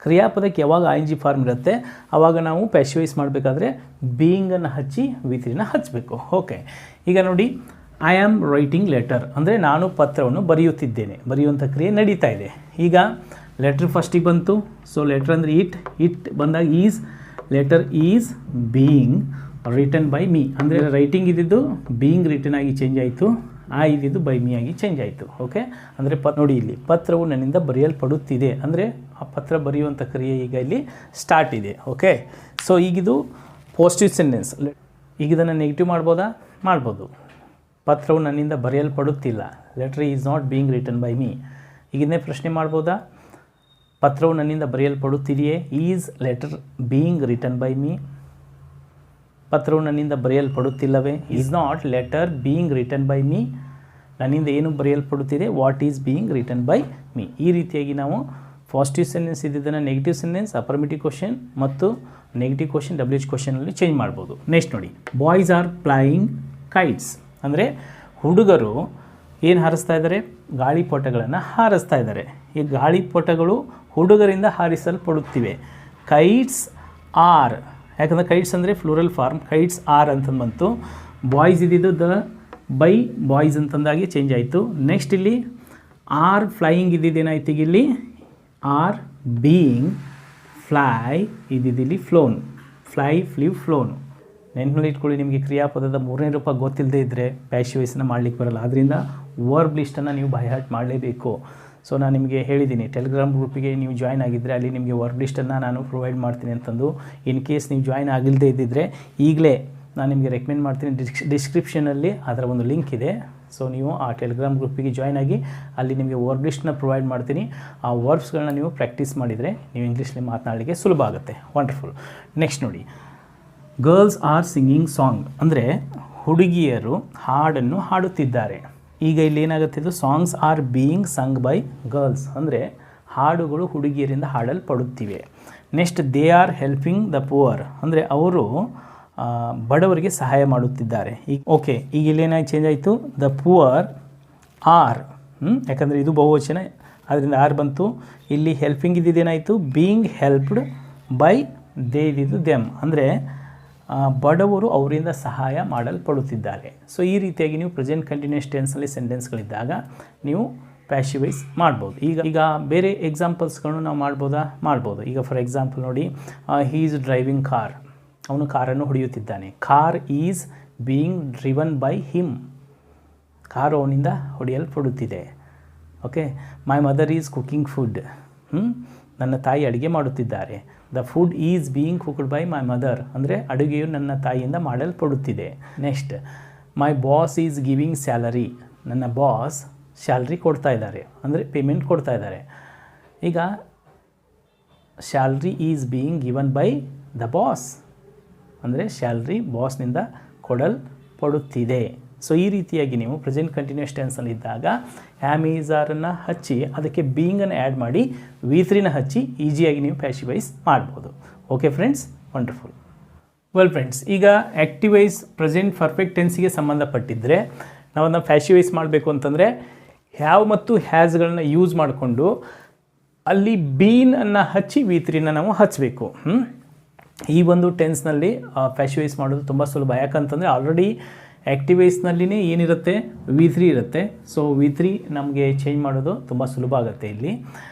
ಕ್ರಿಯಾಪದಕ್ಕೆ ಯಾವಾಗ ING ಫಾರ್ಮ್ ಇರುತ್ತೆ ಆವಾಗ ನಾವು ಪ್ಯಾಶಿವೈಸ್ ಮಾಡಬೇಕಾದ್ರೆ ಬೀಯಿಂಗನ್ನು ಹಚ್ಚಿ V3ನ ಹಚ್ಚಬೇಕು. ಓಕೆ, ಈಗ ನೋಡಿ, ಐ ಆಮ್ ರೈಟಿಂಗ್ ಲೆಟರ್ ಅಂದರೆ ನಾನು ಪತ್ರವನ್ನು ಬರೆಯುತ್ತಿದ್ದೇನೆ, ಬರೆಯುವಂಥ ಕ್ರಿಯೆ ನಡೀತಾ ಇದೆ. ಈಗ ಲೆಟ್ರ್ ಫಸ್ಟಿಗೆ ಬಂತು. ಸೊ ಲೆಟ್ರ್ ಅಂದರೆ ಇಟ್ ಬಂದಾಗ is, letter is being written by me, ಅಂದರೆ ರೈಟಿಂಗ್ ಇದ್ದಿದ್ದು ಬೀಯಿಂಗ್ ರಿಟನ್ ಆಗಿ ಚೇಂಜ್ ಆಯಿತು, ಇದ್ದಿದ್ದು ಬೈ ಮೀ ಆಗಿ ಚೇಂಜ್ ಆಯಿತು. ಓಕೆ, ಅಂದರೆ ನೋಡಿ ಇಲ್ಲಿ ಪತ್ರವು ನನ್ನಿಂದ ಬರೆಯಲ್ಪಡುತ್ತಿದೆ, ಅಂದರೆ ಆ ಪತ್ರ ಬರೆಯುವಂಥ ಕ್ರಿಯೆ ಈಗ ಇಲ್ಲಿ ಸ್ಟಾರ್ಟ್ ಇದೆ. ಓಕೆ, ಸೊ ಈಗಿದು ಪಾಸಿಟಿವ್ ಸೆಂಟೆನ್ಸ್. ಈಗ ಇದನ್ನು ನೆಗೆಟಿವ್ ಮಾಡ್ಬೋದಾ? ಮಾಡ್ಬೋದು. ಪತ್ರವು ನನ್ನಿಂದ ಬರೆಯಲ್ಪಡುತ್ತಿಲ್ಲ, letter is not being written by me. ಈಗಿನ್ನೇ ಪ್ರಶ್ನೆ ಮಾಡ್ಬೋದಾ? ಪತ್ರವು ನನ್ನಿಂದ ಬರೆಯಲ್ಪಡುತ್ತಿದೆಯೇ? Is letter being written by me. ಪತ್ರವು ನನ್ನಿಂದ ಬರೆಯಲ್ಪಡುತ್ತಿಲ್ಲವೇ? Is not letter being written by me. ನನ್ನಿಂದ ಏನು ಬರೆಯಲ್ಪಡುತ್ತಿದೆ? What is being written by me. ಈ ರೀತಿಯಾಗಿ ನಾವು ಪಾಸಿಟಿವ್ ಸೆಂಟೆನ್ಸ್ ಇದ್ದಿದ್ದನ್ನು ನೆಗೆಟಿವ್ ಸೆಂಟೆನ್ಸ್, ಅಫರ್ಮೇಟಿವ್ ಕ್ವಶನ್ ಮತ್ತು ನೆಗೆಟಿವ್ ಕ್ವಶನ್ WH ಕ್ವಶನಲ್ಲಿ ಚೇಂಜ್ ಮಾಡ್ಬೋದು. ನೆಕ್ಸ್ಟ್ ನೋಡಿ, ಬಾಯ್ಸ್ ಆರ್ ಫ್ಲೈಯಿಂಗ್ ಕೈಟ್ಸ್, ಅಂದರೆ ಹುಡುಗರು ಏನು ಹಾರಿಸ್ತಾ ಇದ್ದಾರೆ? ಗಾಳಿಪಟಗಳನ್ನು ಹಾರಿಸ್ತಾ ಇದ್ದಾರೆ. ಈ ಗಾಳಿಪಟಗಳು ಹುಡುಗರಿಂದ ಹಾರಿಸಲ್ಪಡುತ್ತಿವೆ. ಕೈಟ್ಸ್ ಆರ್, ಯಾಕಂದರೆ ಕೈಟ್ಸ್ ಅಂದರೆ ಫ್ಲೂರಲ್ ಫಾರ್ಮ್, ಕೈಟ್ಸ್ ಆರ್ ಅಂತಂದು ಬಂತು. ಬಾಯ್ಸ್ ಇದ್ದಿದ್ದು ದ ಬೈ ಬಾಯ್ಸ್ ಅಂತಂದಾಗಿ ಚೇಂಜ್ ಆಯಿತು. ನೆಕ್ಸ್ಟ್ ಇಲ್ಲಿ ಆರ್ ಫ್ಲೈಯಿಂಗ್ ಇದ್ದಿದ್ದೇನಾಯ್ತು? ಈಗ ಇಲ್ಲಿ ಆರ್ ಬೀಯಿಂಗ್, ಫ್ಲೈ ಇದ್ದಿದ್ದಿಲ್ಲಿ ಫ್ಲೋನ್, ಫ್ಲೈ, ಫ್ಲೀವ್, ಫ್ಲೋನು. ನೆನಪಿನಲ್ಲಿ ಇಟ್ಕೊಳ್ಳಿ, ನಿಮಗೆ ಕ್ರಿಯಾಪದದ 3ನೇ ರೂಪ ಗೊತ್ತಿಲ್ಲದೆ ಇದ್ದರೆ ಪ್ಯಾಶಿವೈಸನ್ನು ಮಾಡಲಿಕ್ಕೆ ಬರಲ್ಲ. ಆದ್ದರಿಂದ ವರ್ಬ್ ಲಿಸ್ಟನ್ನು ನೀವು ಬೈ ಹಾರ್ಟ್ ಮಾಡಲೇಬೇಕು. ಸೊ ನಾನು ನಿಮಗೆ ಹೇಳಿದ್ದೀನಿ, ಟೆಲಿಗ್ರಾಮ್ ಗ್ರೂಪಿಗೆ ನೀವು ಜಾಯ್ನ್ ಆಗಿದ್ದರೆ ಅಲ್ಲಿ ನಿಮಗೆ ವರ್ಬ್ ಲಿಸ್ಟನ್ನು ನಾನು ಪ್ರೊವೈಡ್ ಮಾಡ್ತೀನಿ ಅಂತಂದು. ಇನ್ ಕೇಸ್ ನೀವು ಜಾಯ್ನ್ ಆಗಿಲ್ಲದೆ ಇದ್ದಿದ್ದರೆ ಈಗಲೇ ನಾನು ನಿಮಗೆ ರೆಕಮೆಂಡ್ ಮಾಡ್ತೀನಿ, ಡಿಸ್ಕ್ರಿಪ್ಷನಲ್ಲಿ ಅದರ ಒಂದು ಲಿಂಕ್ ಇದೆ. ಸೊ ನೀವು ಆ ಟೆಲಿಗ್ರಾಮ್ ಗ್ರೂಪಿಗೆ ಜಾಯ್ನ್ ಆಗಿ ಅಲ್ಲಿ ನಿಮಗೆ ವರ್ಬ್ ಲಿಸ್ಟನ್ನ ಪ್ರೊವೈಡ್ ಮಾಡ್ತೀನಿ. ಆ ವರ್ಬ್ಸ್ಗಳನ್ನ ನೀವು ಪ್ರಾಕ್ಟೀಸ್ ಮಾಡಿದರೆ ನೀವು ಇಂಗ್ಲೀಷಲ್ಲಿ ಮಾತನಾಡಲಿಕ್ಕೆ ಸುಲಭ ಆಗುತ್ತೆ. ವಂಡರ್ಫುಲ್. ನೆಕ್ಸ್ಟ್ ನೋಡಿ, ಗರ್ಲ್ಸ್ ಆರ್ ಸಿಂಗಿಂಗ್ ಸಾಂಗ್ ಅಂದರೆ ಹುಡುಗಿಯರು ಹಾಡನ್ನು ಹಾಡುತ್ತಿದ್ದಾರೆ. ಈಗ ಇಲ್ಲಿ ಏನಾಗುತ್ತೆ, ಇದು songs are being sung by girls ಅಂದರೆ ಹಾಡುಗಳು ಹುಡುಗಿಯರಿಂದ ಹಾಡಲ್ಪಡುತ್ತಿವೆ. Next they are helping the poor ಅಂದರೆ ಅವರು ಬಡವರಿಗೆ ಸಹಾಯ ಮಾಡುತ್ತಿದ್ದಾರೆ. ಈಗ ಓಕೆ, ಈಗ ಇಲ್ಲೇನಾಗಿ ಚೇಂಜ್ ಆಯಿತು, ದ ಪುವರ್ ಆರ್, ಯಾಕಂದರೆ ಇದು ಬಹುವಚನ ಅದರಿಂದ ಆರ್ ಬಂತು. ಇಲ್ಲಿ ಹೆಲ್ಪಿಂಗ್ ಇದ್ದಿದ್ದೇನಾಯಿತು, ಬೀಯಿಂಗ್ ಹೆಲ್ಪ್ಡ್ ಬೈ ದೇ ಇದ್ದಿದ್ದು ದೆಮ್ ಅಂದರೆ ಬಡವರು ಅವರಿಂದ ಸಹಾಯ ಮಾಡಲ್ಪಡುತ್ತಿದ್ದಾರೆ. ಸೊ ಈ ರೀತಿಯಾಗಿ ನೀವು ಪ್ರೆಸೆಂಟ್ ಕಂಟಿನ್ಯೂಸ್ ಟೆನ್ಸ್ನಲ್ಲಿ ಸೆಂಟೆನ್ಸ್ಗಳಿದ್ದಾಗ ನೀವು ಪ್ಯಾಸಿವೈಸ್ ಮಾಡ್ಬೋದು. ಈಗ ಬೇರೆ ಎಕ್ಸಾಂಪಲ್ಸ್ಗಳನ್ನು ನಾವು ಮಾಡ್ಬೋದು. ಈಗ ಫಾರ್ ಎಕ್ಸಾಂಪಲ್ ನೋಡಿ, ಹೀ ಈಸ್ ಡ್ರೈವಿಂಗ್ ಕಾರ್, ಅವನು ಕಾರನ್ನು ಹೊಡೆಯುತ್ತಿದ್ದಾನೆ. Car is being driven by him, ಕಾರು ಅವನಿಂದ ಹೊಡೆಯಲ್ಪಡುತ್ತಿದೆ. Okay, my mother is cooking food, ನನ್ನ ತಾಯಿ ಅಡುಗೆ ಮಾಡುತ್ತಿದ್ದಾರೆ. The food is being cooked by my mother ಅಂದರೆ ಅಡುಗೆಯು ನನ್ನ ತಾಯಿಯಿಂದ ಮಾಡಲ್ಪಡುತ್ತಿದೆ. Next my boss is giving salary, ನನ್ನ ಬಾಸ್ ಸ್ಯಾಲ್ರಿ ಕೊಡ್ತಾ ಇದ್ದಾರೆ ಅಂದರೆ ಪೇಮೆಂಟ್ ಕೊಡ್ತಾ ಇದ್ದಾರೆ. ಈಗ salary is being given by the boss ಅಂದರೆ ಸ್ಯಾಲ್ರಿ ಬಾಸ್ನಿಂದ ಕೊಡಲ್ಪಡುತ್ತಿದೆ. ಸೊ ಈ ರೀತಿಯಾಗಿ ನೀವು ಪ್ರೆಸೆಂಟ್ ಕಂಟಿನ್ಯೂಸ್ ಟೆನ್ಸಲ್ಲಿ ಇದ್ದಾಗ ಆ್ಯಮ್ ಈಸ್ ಆರನ್ನು ಹಚ್ಚಿ ಅದಕ್ಕೆ ಬೀಯಿಂಗನ್ನು ಆ್ಯಡ್ ಮಾಡಿ V3ನ ಹಚ್ಚಿ ಈಸಿಯಾಗಿ ನೀವು ಪ್ಯಾಸಿವೈಸ್ ಮಾಡ್ಬೋದು. Okay friends, wonderful. Well friends, ಈಗ ಆ್ಯಕ್ಟಿವೈಸ್ ಪ್ರೆಸೆಂಟ್ ಪರ್ಫೆಕ್ಟ್ ಟೆನ್ಸಿಗೆ ಸಂಬಂಧಪಟ್ಟಿದ್ದರೆ ನಾವು ಅದನ್ನು ಪ್ಯಾಸಿವೈಸ್ ಮಾಡಬೇಕು ಅಂತಂದರೆ ಹ್ಯಾವ್ ಮತ್ತು ಹ್ಯಾಸ್ಗಳನ್ನ ಯೂಸ್ ಮಾಡಿಕೊಂಡು ಅಲ್ಲಿ ಬೀನನ್ನು ಹಚ್ಚಿ V3ನ ನಾವು ಹಚ್ಚಬೇಕು. ಈ ಒಂದು ಟೆನ್ಸ್ನಲ್ಲಿ ಪ್ಯಾಸಿವೈಸ್ ಮಾಡೋದು ತುಂಬ ಸುಲಭ. ಯಾಕಂತಂದರೆ ಆಲ್ರೆಡಿ ಆ್ಯಕ್ಟಿವೈಸ್ನಲ್ಲಿನೇ ಏನಿರುತ್ತೆ, V3 ಇರುತ್ತೆ. ಸೊ V3 ನಮಗೆ ಚೇಂಜ್ ಮಾಡೋದು ತುಂಬ ಸುಲಭ ಆಗುತ್ತೆ ಇಲ್ಲಿ.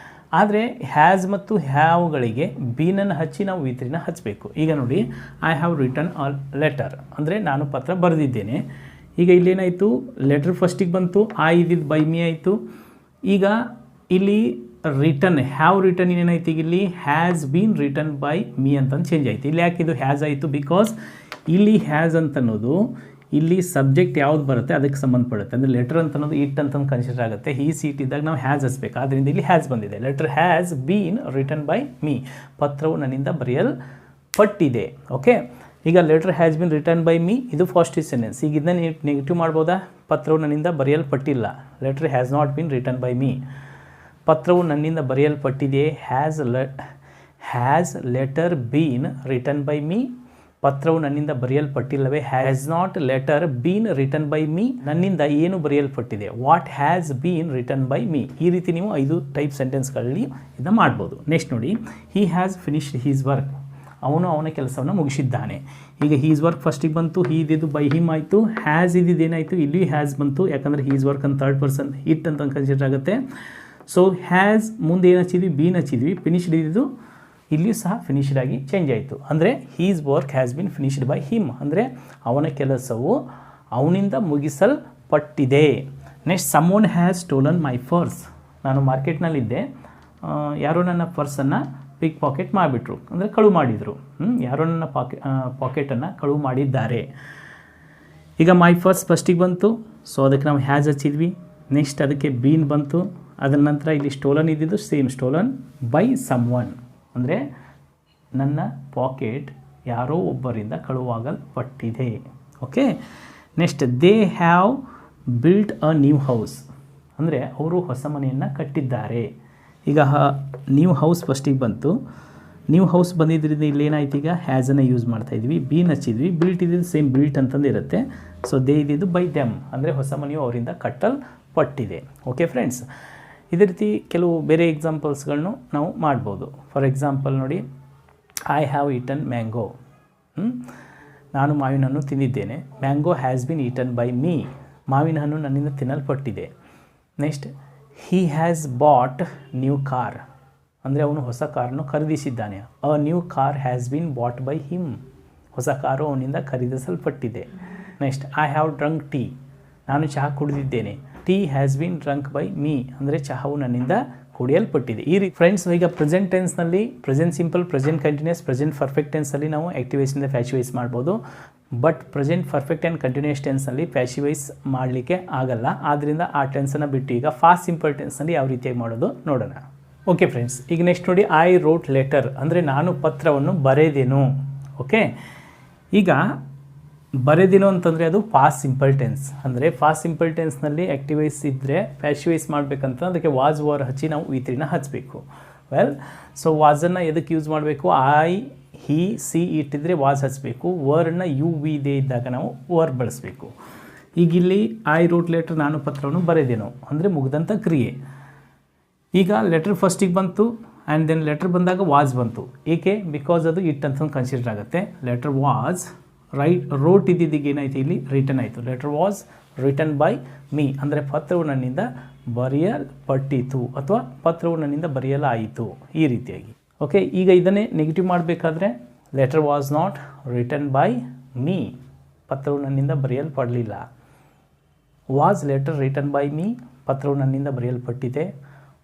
ಆದರೆ ಹ್ಯಾಸ್ ಮತ್ತು ಹ್ಯಾವ್ಗಳಿಗೆ ಬೀನನ್ನು ಹಚ್ಚಿ ನಾವು V3ನ ಹಚ್ಚಬೇಕು. ಈಗ ನೋಡಿ, I have return a letter ಅಂದರೆ ನಾನು ಪತ್ರ ಬರೆದಿದ್ದೇನೆ. ಈಗ ಇಲ್ಲೇನಾಯಿತು, ಲೆಟರ್ ಫಸ್ಟಿಗೆ ಬಂತು, ಆ ಇದ್ದಿದ್ದು ಬೈ ಮೀ ಆಯಿತು. ಈಗ ಇಲ್ಲಿ ರಿಟರ್ನ್ ಹ್ಯಾವ್ ರಿಟರ್ನ್ ಏನಾಯ್ತು, ಈಗ ಇಲ್ಲಿ has been written by me ಅಂತಂದು ಚೇಂಜ್ ಆಯಿತು. ಇಲ್ಲಿ ಯಾಕೆ ಇದು ಹ್ಯಾಸ್ ಆಯಿತು, ಬಿಕಾಸ್ ಇಲ್ಲಿ ಹ್ಯಾಸ್ ಅಂತನ್ನೋದು ಇಲ್ಲಿ ಸಬ್ಜೆಕ್ಟ್ ಯಾವ್ದು ಬರುತ್ತೆ ಅದಕ್ಕೆ ಸಂಬಂಧಪಡುತ್ತೆ. ಅಂದರೆ ಲೆಟರ್ ಅಂತ ಅನ್ನೋದು ಇಟ್ ಅಂತಂದು ಕನ್ಸಿಡರ್ ಆಗುತ್ತೆ. ಈ ಸೀಟ್ ಇದ್ದಾಗ ನಾವು ಹ್ಯಾಸ್ ಹಚ್ಬೇಕು, ಆದ್ದರಿಂದ ಇಲ್ಲಿ ಹ್ಯಾಸ್ ಬಂದಿದೆ. Letter has been written by me, ಪತ್ರವು ನನ್ನಿಂದ ಬರೆಯಲ್ಪಟ್ಟಿದೆ. ಓಕೆ, ಈಗ letter has been written by me ಇದು ಪಾಸಿಟಿವ್ ಸೆಂಟೆನ್ಸ್. ಈಗ ಇದನ್ನ ನೆಗೆಟಿವ್ ಮಾಡ್ಬೋದಾ, ಪತ್ರವು ನನ್ನಿಂದ ಬರೆಯಲ್ಪಟ್ಟಿಲ್ಲ. Letter has not been written by me, ಪತ್ರವು ನನ್ನಿಂದ ಬರೆಯಲ್ಪಟ್ಟಿದೆ. Has letter been written by me, ಪತ್ರವು ನನ್ನಿಂದ ಬರೆಯಲ್ಪಟ್ಟಿಲ್ಲವೇ. Has not letter been written by me, ನನ್ನಿಂದ ಏನು ಬರೆಯಲ್ಪಟ್ಟಿದೆ. What has been written by me. ಈ ರೀತಿ ನೀವು 5 ಟೈಪ್ ಸೆಂಟೆನ್ಸ್ಗಳಲ್ಲಿ ಇದನ್ನು ಮಾಡ್ಬೋದು. ನೆಕ್ಸ್ಟ್ ನೋಡಿ, he has finished his work, ಅವನು ಅವನ ಕೆಲಸವನ್ನು ಮುಗಿಸಿದ್ದಾನೆ. ಈಗ ಹೀಸ್ ವರ್ಕ್ ಫಸ್ಟಿಗೆ ಬಂತು, ಹೀ ಇದ್ದಿದ್ದು ಬೈ ಹಿಮ್ ಆಯಿತು. ಹ್ಯಾಸ್ ಇದ್ದಿದ್ದೇನಾಯಿತು, ಇಲ್ಲಿ ಹ್ಯಾಸ್ ಬಂತು, ಯಾಕಂದರೆ ಹೀಸ್ ವರ್ಕ್ ಅಂತ ಥರ್ಡ್ ಪರ್ಸನ್ ಇಟ್ ಅಂತ ಕನ್ಸಿಡರ್ ಆಗುತ್ತೆ. ಸೊ ಹ್ಯಾಸ್ ಮುಂದೆ ಏನು ಹಚ್ಚಿದ್ವಿ, ಬೀನ್ ಹಚ್ಚಿದ್ವಿ. ಫಿನಿಶ್ಡ್ ಇದ್ದಿದ್ದು ಇಲ್ಲಿಯೂ ಸಹ ಫಿನಿಶ್ಡ್ ಆಗಿ ಚೇಂಜ್ ಆಯಿತು. ಅಂದರೆ his work has been finished by him ಅಂದರೆ ಅವನ ಕೆಲಸವು ಅವನಿಂದ ಮುಗಿಸಲ್ಪಟ್ಟಿದೆ. Next someone has stolen my purse, ನಾನು ಮಾರ್ಕೆಟ್ನಲ್ಲಿದ್ದೆ, ಯಾರೋ ನನ್ನ ಪರ್ಸನ್ನು ಪಿಕ್ ಪಾಕೆಟ್ ಮಾಡಿಬಿಟ್ರು ಅಂದರೆ ಕಳುವು ಮಾಡಿದರು. ಯಾರೋ ನನ್ನ ಪಾಕೆಟನ್ನು ಕಳುವು ಮಾಡಿದ್ದಾರೆ. ಈಗ ಮೈ ಪರ್ಸ್ ಫಸ್ಟಿಗೆ ಬಂತು, ಸೊ ಅದಕ್ಕೆ ನಾವು ಹ್ಯಾಸ್ ಹಚ್ಚಿದ್ವಿ. ನೆಕ್ಸ್ಟ್ ಅದಕ್ಕೆ ಬೀನ್ ಬಂತು. ಅದರ ನಂತರ ಇಲ್ಲಿ ಸ್ಟೋಲನ್ ಇದ್ದಿದ್ದು ಸೇಮ್, ಸ್ಟೋಲನ್ ಬೈ ಸಮ್ಒನ್ ಅಂದರೆ ನನ್ನ ಪಾಕೆಟ್ ಯಾರೋ ಒಬ್ಬರಿಂದ ಕಳುವಾಗಲ್ಪಟ್ಟಿದೆ. Okay, next they have built a new house ಅಂದರೆ ಅವರು ಹೊಸ ಮನೆಯನ್ನು ಕಟ್ಟಿದ್ದಾರೆ. ಈಗ ನ್ಯೂ ಹೌಸ್ ಫಸ್ಟಿಗೆ ಬಂತು, ನ್ಯೂ ಹೌಸ್ ಬಂದಿದ್ದರಿಂದ ಇಲ್ಲೇನಾಯ್ತು, ಈಗ ಹ್ಯಾಸನ್ನು ಯೂಸ್ ಮಾಡ್ತಾಯಿದ್ವಿ. ಬೀನ್ ಹಚ್ಚಿದ್ವಿ, ಬಿಲ್ಟ್ ಇದ್ದಿದ್ದು ಸೇಮ್ ಬಿಲ್ಟ್ ಅಂತಂದು ಇರುತ್ತೆ. ಸೊ ದೇ ಇದ್ದಿದ್ದು ಬೈ ದೆಮ್ ಅಂದರೆ ಹೊಸ ಮನೆಯು ಅವರಿಂದ ಕಟ್ಟಲ್ಪಟ್ಟಿದೆ. ಓಕೆ ಫ್ರೆಂಡ್ಸ್, ಇದೇ ರೀತಿ ಕೆಲವು ಬೇರೆ ಎಕ್ಸಾಂಪಲ್ಸ್ಗಳನ್ನು ನಾವು ಮಾಡ್ಬೋದು. ಫಾರ್ ಎಕ್ಸಾಂಪಲ್ ನೋಡಿ, ಐ ಹ್ಯಾವ್ ಈಟನ್ ಮ್ಯಾಂಗೋ, ನಾನು ಮಾವಿನ ಹಣ್ಣು ತಿಂದಿದ್ದೇನೆ. Mango has been eaten by me, ಮಾವಿನ ಹಣ್ಣು ನನ್ನಿಂದ ತಿನ್ನಲ್ಪಟ್ಟಿದೆ. Next he has bought new car ಅಂದರೆ ಅವನು ಹೊಸ ಕಾರನ್ನು ಖರೀದಿಸಿದ್ದಾನೆ. A new car has been bought by him, ಹೊಸ ಕಾರು ಅವನಿಂದ ಖರೀದಿಸಲ್ಪಟ್ಟಿದೆ. Next I have drunk tea, ನಾನು ಚಹಾ ಕುಡಿದಿದ್ದೇನೆ. Tea has been drunk by me ಅಂದರೆ ಚಹಾವು ನನ್ನಿಂದ ಕುಡಿಯಲ್ಪಟ್ಟಿದೆ. ಈ ರೀತಿ ಫ್ರೆಂಡ್ಸ್, ಈಗ ಪ್ರೆಸೆಂಟ್ ಟೆನ್ಸ್ನಲ್ಲಿ present simple, present continuous, present perfect ಟೆನ್ಸಲ್ಲಿ ನಾವು ಆ್ಯಕ್ಟಿವೈಸಿಂದ ಪ್ಯಾಸಿವೈಸ್ ಮಾಡ್ಬೋದು. But present perfect and continuous ಟೆನ್ಸ್ನಲ್ಲಿ ಪ್ಯಾಸಿವೈಸ್ ಮಾಡಲಿಕ್ಕೆ ಆಗಲ್ಲ. ಆದ್ದರಿಂದ ಆ ಟೆನ್ಸನ್ನು ಬಿಟ್ಟು ಈಗ ಫಾಸ್ಟ್ ಸಿಂಪಲ್ ಟೆನ್ಸ್ನಲ್ಲಿ ಯಾವ ರೀತಿಯಾಗಿ ಮಾಡೋದು ನೋಡೋಣ. ಓಕೆ ಫ್ರೆಂಡ್ಸ್, ಈಗ ನೆಕ್ಸ್ಟ್ ನೋಡಿ, ಐ ರೋಟ್ ಲೆಟರ್ ಅಂದರೆ ನಾನು ಪತ್ರವನ್ನು ಬರೆದೆನು. ಓಕೆ, ಈಗ ಬರೆದಿನೋ ಅಂತಂದರೆ ಅದು ಪಾಸ್ಟ್ ಸಿಂಪಲ್ ಟೆನ್ಸ್. ಅಂದರೆ ಪಾಸ್ಟ್ ಸಿಂಪಲ್ ಟೆನ್ಸ್ನಲ್ಲಿ ಆ್ಯಕ್ಟಿವ್ ವಾಯ್ಸ್ ಇದ್ದರೆ ಪ್ಯಾಸಿವ್ ವಾಯ್ಸ್ ಮಾಡಬೇಕಂತ ಅದಕ್ಕೆ ವಾಸ್ ವರ್ ಹಚ್ಚಿ ನಾವು V3ನ ಹಚ್ಚಬೇಕು. ವೆಲ್, ಸೊ ವಾಸನ್ನು ಎದಕ್ಕೆ ಯೂಸ್ ಮಾಡಬೇಕು? ಐ, ಹಿ, ಸಿ ಇಟ್ಟಿದ್ರೆ ವಾಸ್ ಹಚ್ಚಬೇಕು. ವರ್ನ ಯು ವಿ ದೇ ಇದ್ದಾಗ ನಾವು ವರ್ ಬಳಸಬೇಕು. ಈಗ ಇಲ್ಲಿ ಐ ರೋಟ್ ಲೆಟರ್, ನಾನು ಪತ್ರವನ್ನು ಬರೆದೇನೋ ಅಂದರೆ ಮುಗ್ದಂಥ ಕ್ರಿಯೆ. ಈಗ ಲೆಟರ್ ಫಸ್ಟಿಗೆ ಬಂತು ಆ್ಯಂಡ್ ದೆನ್ ಲೆಟರ್ ಬಂದಾಗ ವಾಸ್ ಬಂತು. ಏಕೆ? ಬಿಕಾಸ್ ಅದು ಇಟ್ ಅಂತ ಕನ್ಸಿಡರ್ ಆಗುತ್ತೆ. ಲೆಟರ್ ವಾಸ್ ರೋಟ್ ಇದ್ದಿದ್ದಿಗೆ ಏನಾಯಿತು ಇಲ್ಲಿ ರಿಟರ್ನ್ ಆಯಿತು. Letter was written by me ಅಂದರೆ ಪತ್ರವು ನನ್ನಿಂದ ಬರೆಯಲ್ಪಟ್ಟಿತು ಅಥವಾ ಪತ್ರವು ನನ್ನಿಂದ ಬರೆಯಲಾಯಿತು, ಈ ರೀತಿಯಾಗಿ. ಓಕೆ, ಈಗ ಇದನ್ನೇ ನೆಗೆಟಿವ್ ಮಾಡಬೇಕಾದ್ರೆ letter was not written by me, ಪತ್ರವು ನನ್ನಿಂದ ಬರೆಯಲ್ಪಡಲಿಲ್ಲ. Was letter written by me, ಪತ್ರವು ನನ್ನಿಂದ ಬರೆಯಲ್ಪಟ್ಟಿದೆ.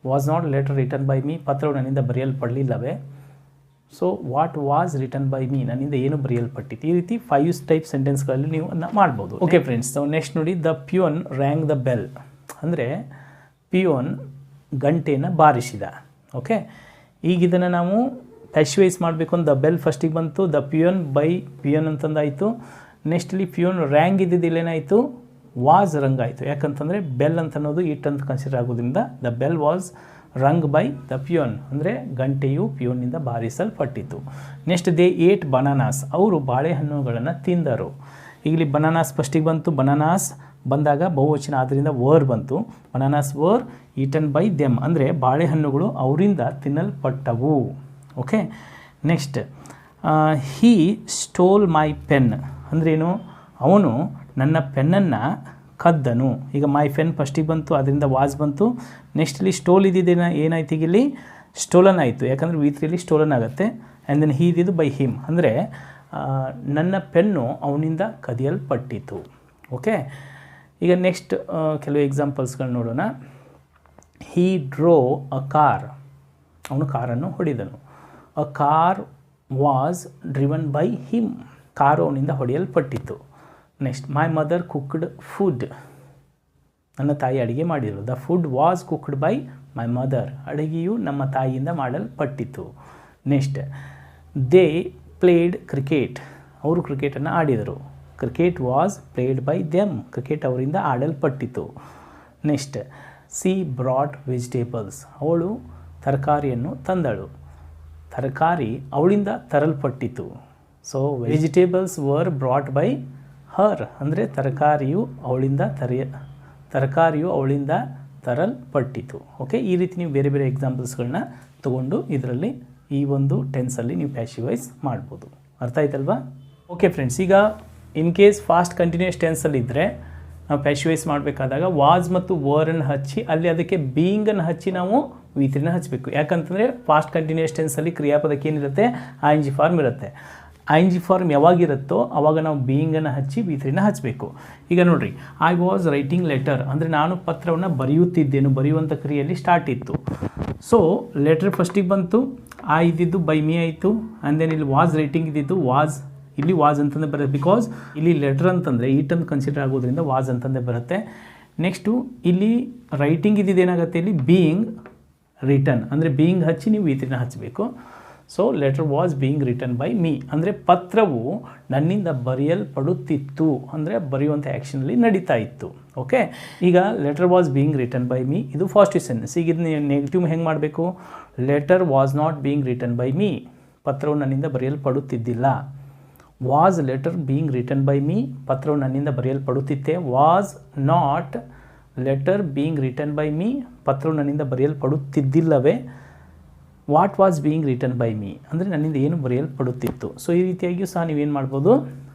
Was not letter written by me, ಪತ್ರವು ನನ್ನಿಂದ ಬರೆಯಲ್ಪಡಲಿಲ್ಲವೇ. So what was written by me, ನನ್ನಿಂದ ಏನು ಬರೆಯಲ್ಪಟ್ಟಿತ್ತು. ಈ ರೀತಿ 5 ಟೈಪ್ ಸೆಂಟೆನ್ಸ್ಗಳಲ್ಲಿ ನೀವು ಅದನ್ನ ಮಾಡ್ಬೋದು. ಓಕೆ ಫ್ರೆಂಡ್ಸ್, ನಾವು ನೆಕ್ಸ್ಟ್ ನೋಡಿ, ದ ಪ್ಯೂನ್ ರ್ಯಾಂಗ್ ದ ಬೆಲ್ ಅಂದರೆ ಪಿಯೋನ್ ಗಂಟೆಯನ್ನು ಬಾರಿಸಿದ. ಓಕೆ, ಈಗ ಇದನ್ನು ನಾವು ಪ್ಯಾಸಿವೈಸ್ ಮಾಡಬೇಕು ಅಂತ ದ ಬೆಲ್ ಫಸ್ಟಿಗೆ ಬಂತು, ದ ಪ್ಯೂನ್ ಬೈ ಪ್ಯೂನ್ ಅಂತಂದಾಯಿತು. ನೆಕ್ಸ್ಟ್ ಇಲ್ಲಿ ಪ್ಯೂನ್ ರ್ಯಾಂಗ್ ಇದ್ದಿದ್ದೇನಾಯಿತು? ವಾಸ್ ರಂಗ್ ಆಯಿತು. ಯಾಕಂತಂದರೆ ಬೆಲ್ ಅಂತ ಅನ್ನೋದು ಇಟ್ ಅಂತ ಕನ್ಸಿಡರ್ ಆಗೋದ್ರಿಂದ the bell was rung by the peon ಅಂದರೆ ಗಂಟೆಯು ಪ್ಯೂನ್ನಿಂದ ಬಾರಿಸಲ್ಪಟ್ಟಿತು. ನೆಕ್ಸ್ಟ್ ದೇ ಏಟ್ ಬನಾನಾಸ್, ಅವರು ಬಾಳೆಹಣ್ಣುಗಳನ್ನು ತಿಂದರು. ಇಲ್ಲಿ ಬನಾನಾಸ್ ಫಸ್ಟಿಗೆ ಬಂತು, ಬನಾನಾಸ್ ಬಂದಾಗ ಬಹುವಚನ ಆದ್ದರಿಂದ ವರ್ ಬಂತು. Bananas were eaten by them ಅಂದರೆ ಬಾಳೆಹಣ್ಣುಗಳು ಅವರಿಂದ ತಿನ್ನಲ್ಪಟ್ಟವು. Okay, next he stole my pen ಅಂದ್ರೇನು? ಅವನು ನನ್ನ ಪೆನ್ನನ್ನು ಕದ್ದನು. ಈಗ ಮೈ ಪೆನ್ ಫಸ್ಟಿಗೆ ಬಂತು, ಅದರಿಂದ ವಾಸ್ ಬಂತು. ನೆಕ್ಸ್ಟ್ ಇಲ್ಲಿ ಸ್ಟೋಲ್ ಇದ್ದಿದ್ದೇನ ಏನಾಯ್ತು? ಈಗ ಇಲ್ಲಿ ಸ್ಟೋಲನ್ ಆಯಿತು, ಯಾಕಂದರೆ V3ಯಲ್ಲಿ ಸ್ಟೋಲನ್ ಆಗುತ್ತೆ. ಆ್ಯಂಡ್ ದೆನ್ ಹೀ ಇದ್ದಿದ್ದು ಬೈ ಹಿಮ್ ಅಂದರೆ ನನ್ನ ಪೆನ್ನು ಅವನಿಂದ ಕದಿಯಲ್ಪಟ್ಟಿತು. ಓಕೆ, ಈಗ ನೆಕ್ಸ್ಟ್ ಕೆಲವು ಎಕ್ಸಾಂಪಲ್ಸ್ಗಳು ನೋಡೋಣ. ಹೀ ಡ್ರೋ ಅ ಕಾರ್, ಅವನು ಕಾರನ್ನು ಹೊಡೆದನು. A car was driven by him, ಕಾರು ಅವನಿಂದ ಹೊಡೆಯಲ್ಪಟ್ಟಿತು. Next my mother cooked food, ನನ್ನ ತಾಯಿ ಅಡುಗೆ ಮಾಡಿದರು. The food was cooked by my mother, ಅಡುಗೆಯು ನಮ್ಮ ತಾಯಿಯಿಂದ ಮಾಡಲ್ಪಟ್ಟಿತು. ನೆಕ್ಸ್ಟ್ ದೇ ಪ್ಲೇಡ್ ಕ್ರಿಕೆಟ್, ಅವರು ಕ್ರಿಕೆಟನ್ನು ಆಡಿದರು. Cricket was played by them, cricket ಅವರಿಂದ ಆಡಲ್ಪಟ್ಟಿತು. ನೆಕ್ಸ್ಟ್ ಸಿ ಬ್ರಾಟ್ ವೆಜಿಟೇಬಲ್ಸ್, ಅವಳು ತರಕಾರಿಯನ್ನು ತಂದಳು. ತರಕಾರಿ ಅವಳಿಂದ ತರಲ್ಪಟ್ಟಿತು. So vegetables were brought by her ಅಂದರೆ ತರಕಾರಿಯು ಅವಳಿಂದ ತರಲ್ಪಟ್ಟಿತು. ಓಕೆ, ಈ ರೀತಿ ನೀವು ಬೇರೆ ಬೇರೆ ಎಕ್ಸಾಂಪಲ್ಸ್ಗಳನ್ನ ತೊಗೊಂಡು ಇದರಲ್ಲಿ ಈ ಒಂದು ಟೆನ್ಸಲ್ಲಿ ನೀವು ಪ್ಯಾಸಿವೈಸ್ ಮಾಡ್ಬೋದು. ಅರ್ಥ ಆಯ್ತಲ್ವಾ? ಓಕೆ ಫ್ರೆಂಡ್ಸ್, ಈಗ ಇನ್ ಕೇಸ್ ಫಾಸ್ಟ್ ಕಂಟಿನ್ಯೂಸ್ ಟೆನ್ಸಲ್ಲಿದ್ದರೆ ನಾವು ಪ್ಯಾಸಿವೈಸ್ ಮಾಡಬೇಕಾದಾಗ ವಾಸ್ ಮತ್ತು ವರ್ನ ಹಚ್ಚಿ ಅಲ್ಲಿ ಅದಕ್ಕೆ ಬೀಯಿಂಗನ್ನು ಹಚ್ಚಿ ನಾವು V3ನ ಹಚ್ಚಬೇಕು. ಯಾಕಂತಂದರೆ ಫಾಸ್ಟ್ ಕಂಟಿನ್ಯೂಸ್ ಟೆನ್ಸಲ್ಲಿ ಕ್ರಿಯಾಪದಕ್ಕೆ ಏನಿರುತ್ತೆ? ING ಫಾರ್ಮ್ ಇರುತ್ತೆ. ING ಫಾರ್ಮ್ ಯಾವಾಗಿರುತ್ತೋ ಆವಾಗ ನಾವು ಬೀಯಿಂಗನ್ನು ಹಚ್ಚಿ V3ನ ಹಚ್ಚಬೇಕು. ಈಗ ನೋಡಿರಿ, ಐ ವಾಸ್ ರೈಟಿಂಗ್ ಲೆಟರ್ ಅಂದರೆ ನಾನು ಪತ್ರವನ್ನು ಬರೆಯುತ್ತಿದ್ದೇನು, ಬರೆಯುವಂಥ ಕ್ರಿಯೆಯಲ್ಲಿ ಸ್ಟಾರ್ಟ್ ಇತ್ತು. ಸೊ ಲೆಟರ್ ಫಸ್ಟಿಗೆ ಬಂತು, ಆ ಇದ್ದಿದ್ದು ಬೈ ಮೀ ಆಯಿತು. ಆ್ಯಂಡ್ ದೆನ್ ಇಲ್ಲಿ ವಾಸ್ ರೈಟಿಂಗ್ ಇದ್ದಿದ್ದು ವಾಸ್, ಇಲ್ಲಿ ವಾಸ್ ಅಂತಂದೇ ಬರುತ್ತೆ. ಬಿಕಾಸ್ ಇಲ್ಲಿ ಲೆಟರ್ ಅಂತಂದರೆ ಈಟ್ ಅಂತ ಕನ್ಸಿಡರ್ ಆಗೋದ್ರಿಂದ ವಾಸ್ ಅಂತಂದೇ ಬರುತ್ತೆ. ನೆಕ್ಸ್ಟು ಇಲ್ಲಿ ರೈಟಿಂಗ್ ಇದ್ದಿದ್ದು ಏನಾಗುತ್ತೆ? ಇಲ್ಲಿ ಬೀಯಿಂಗ್ ರಿಟರ್ನ್ ಅಂದರೆ ಬೀಯಿಂಗ್ ಹಚ್ಚಿ ನೀವು V3ನ ಹಚ್ಚಬೇಕು. So letter was being written by me ಅಂದರೆ ಪತ್ರವು ನನ್ನಿಂದ ಬರೆಯಲ್ಪಡುತ್ತಿತ್ತು ಅಂದರೆ ಬರೆಯುವಂಥ ಆ್ಯಕ್ಷನಲ್ಲಿ ನಡೀತಾ ಇತ್ತು. ಓಕೆ, ಈಗ letter was being written by me ಇದು ಪಾಸಿಟಿವ್ ಸೆನ್ಸ್. ಈಗ ಇದನ್ನ ನೆಗೆಟಿವ್ ಹೆಂಗೆ ಮಾಡಬೇಕು? Letter was not being written by me, ಪತ್ರವು ನನ್ನಿಂದ ಬರೆಯಲ್ಪಡುತ್ತಿದ್ದಿಲ್ಲ. Was letter being written by me, ಪತ್ರವು ನನ್ನಿಂದ ಬರೆಯಲ್ಪಡುತ್ತಿತ್ತೆ. Was not letter being written by me, ಪತ್ರವು ನನ್ನಿಂದ ಬರೆಯಲ್ಪಡುತ್ತಿದ್ದಿಲ್ಲವೇ. What was being written by me ಅಂದರೆ ನನ್ನಿಂದ ಏನು ಬರೆಯಲ್ಪಡುತ್ತಿತ್ತು. ಸೊ ಈ ರೀತಿಯಾಗಿಯೂ ಸಹ ನೀವೇನು ಮಾಡ್ಬೋದು?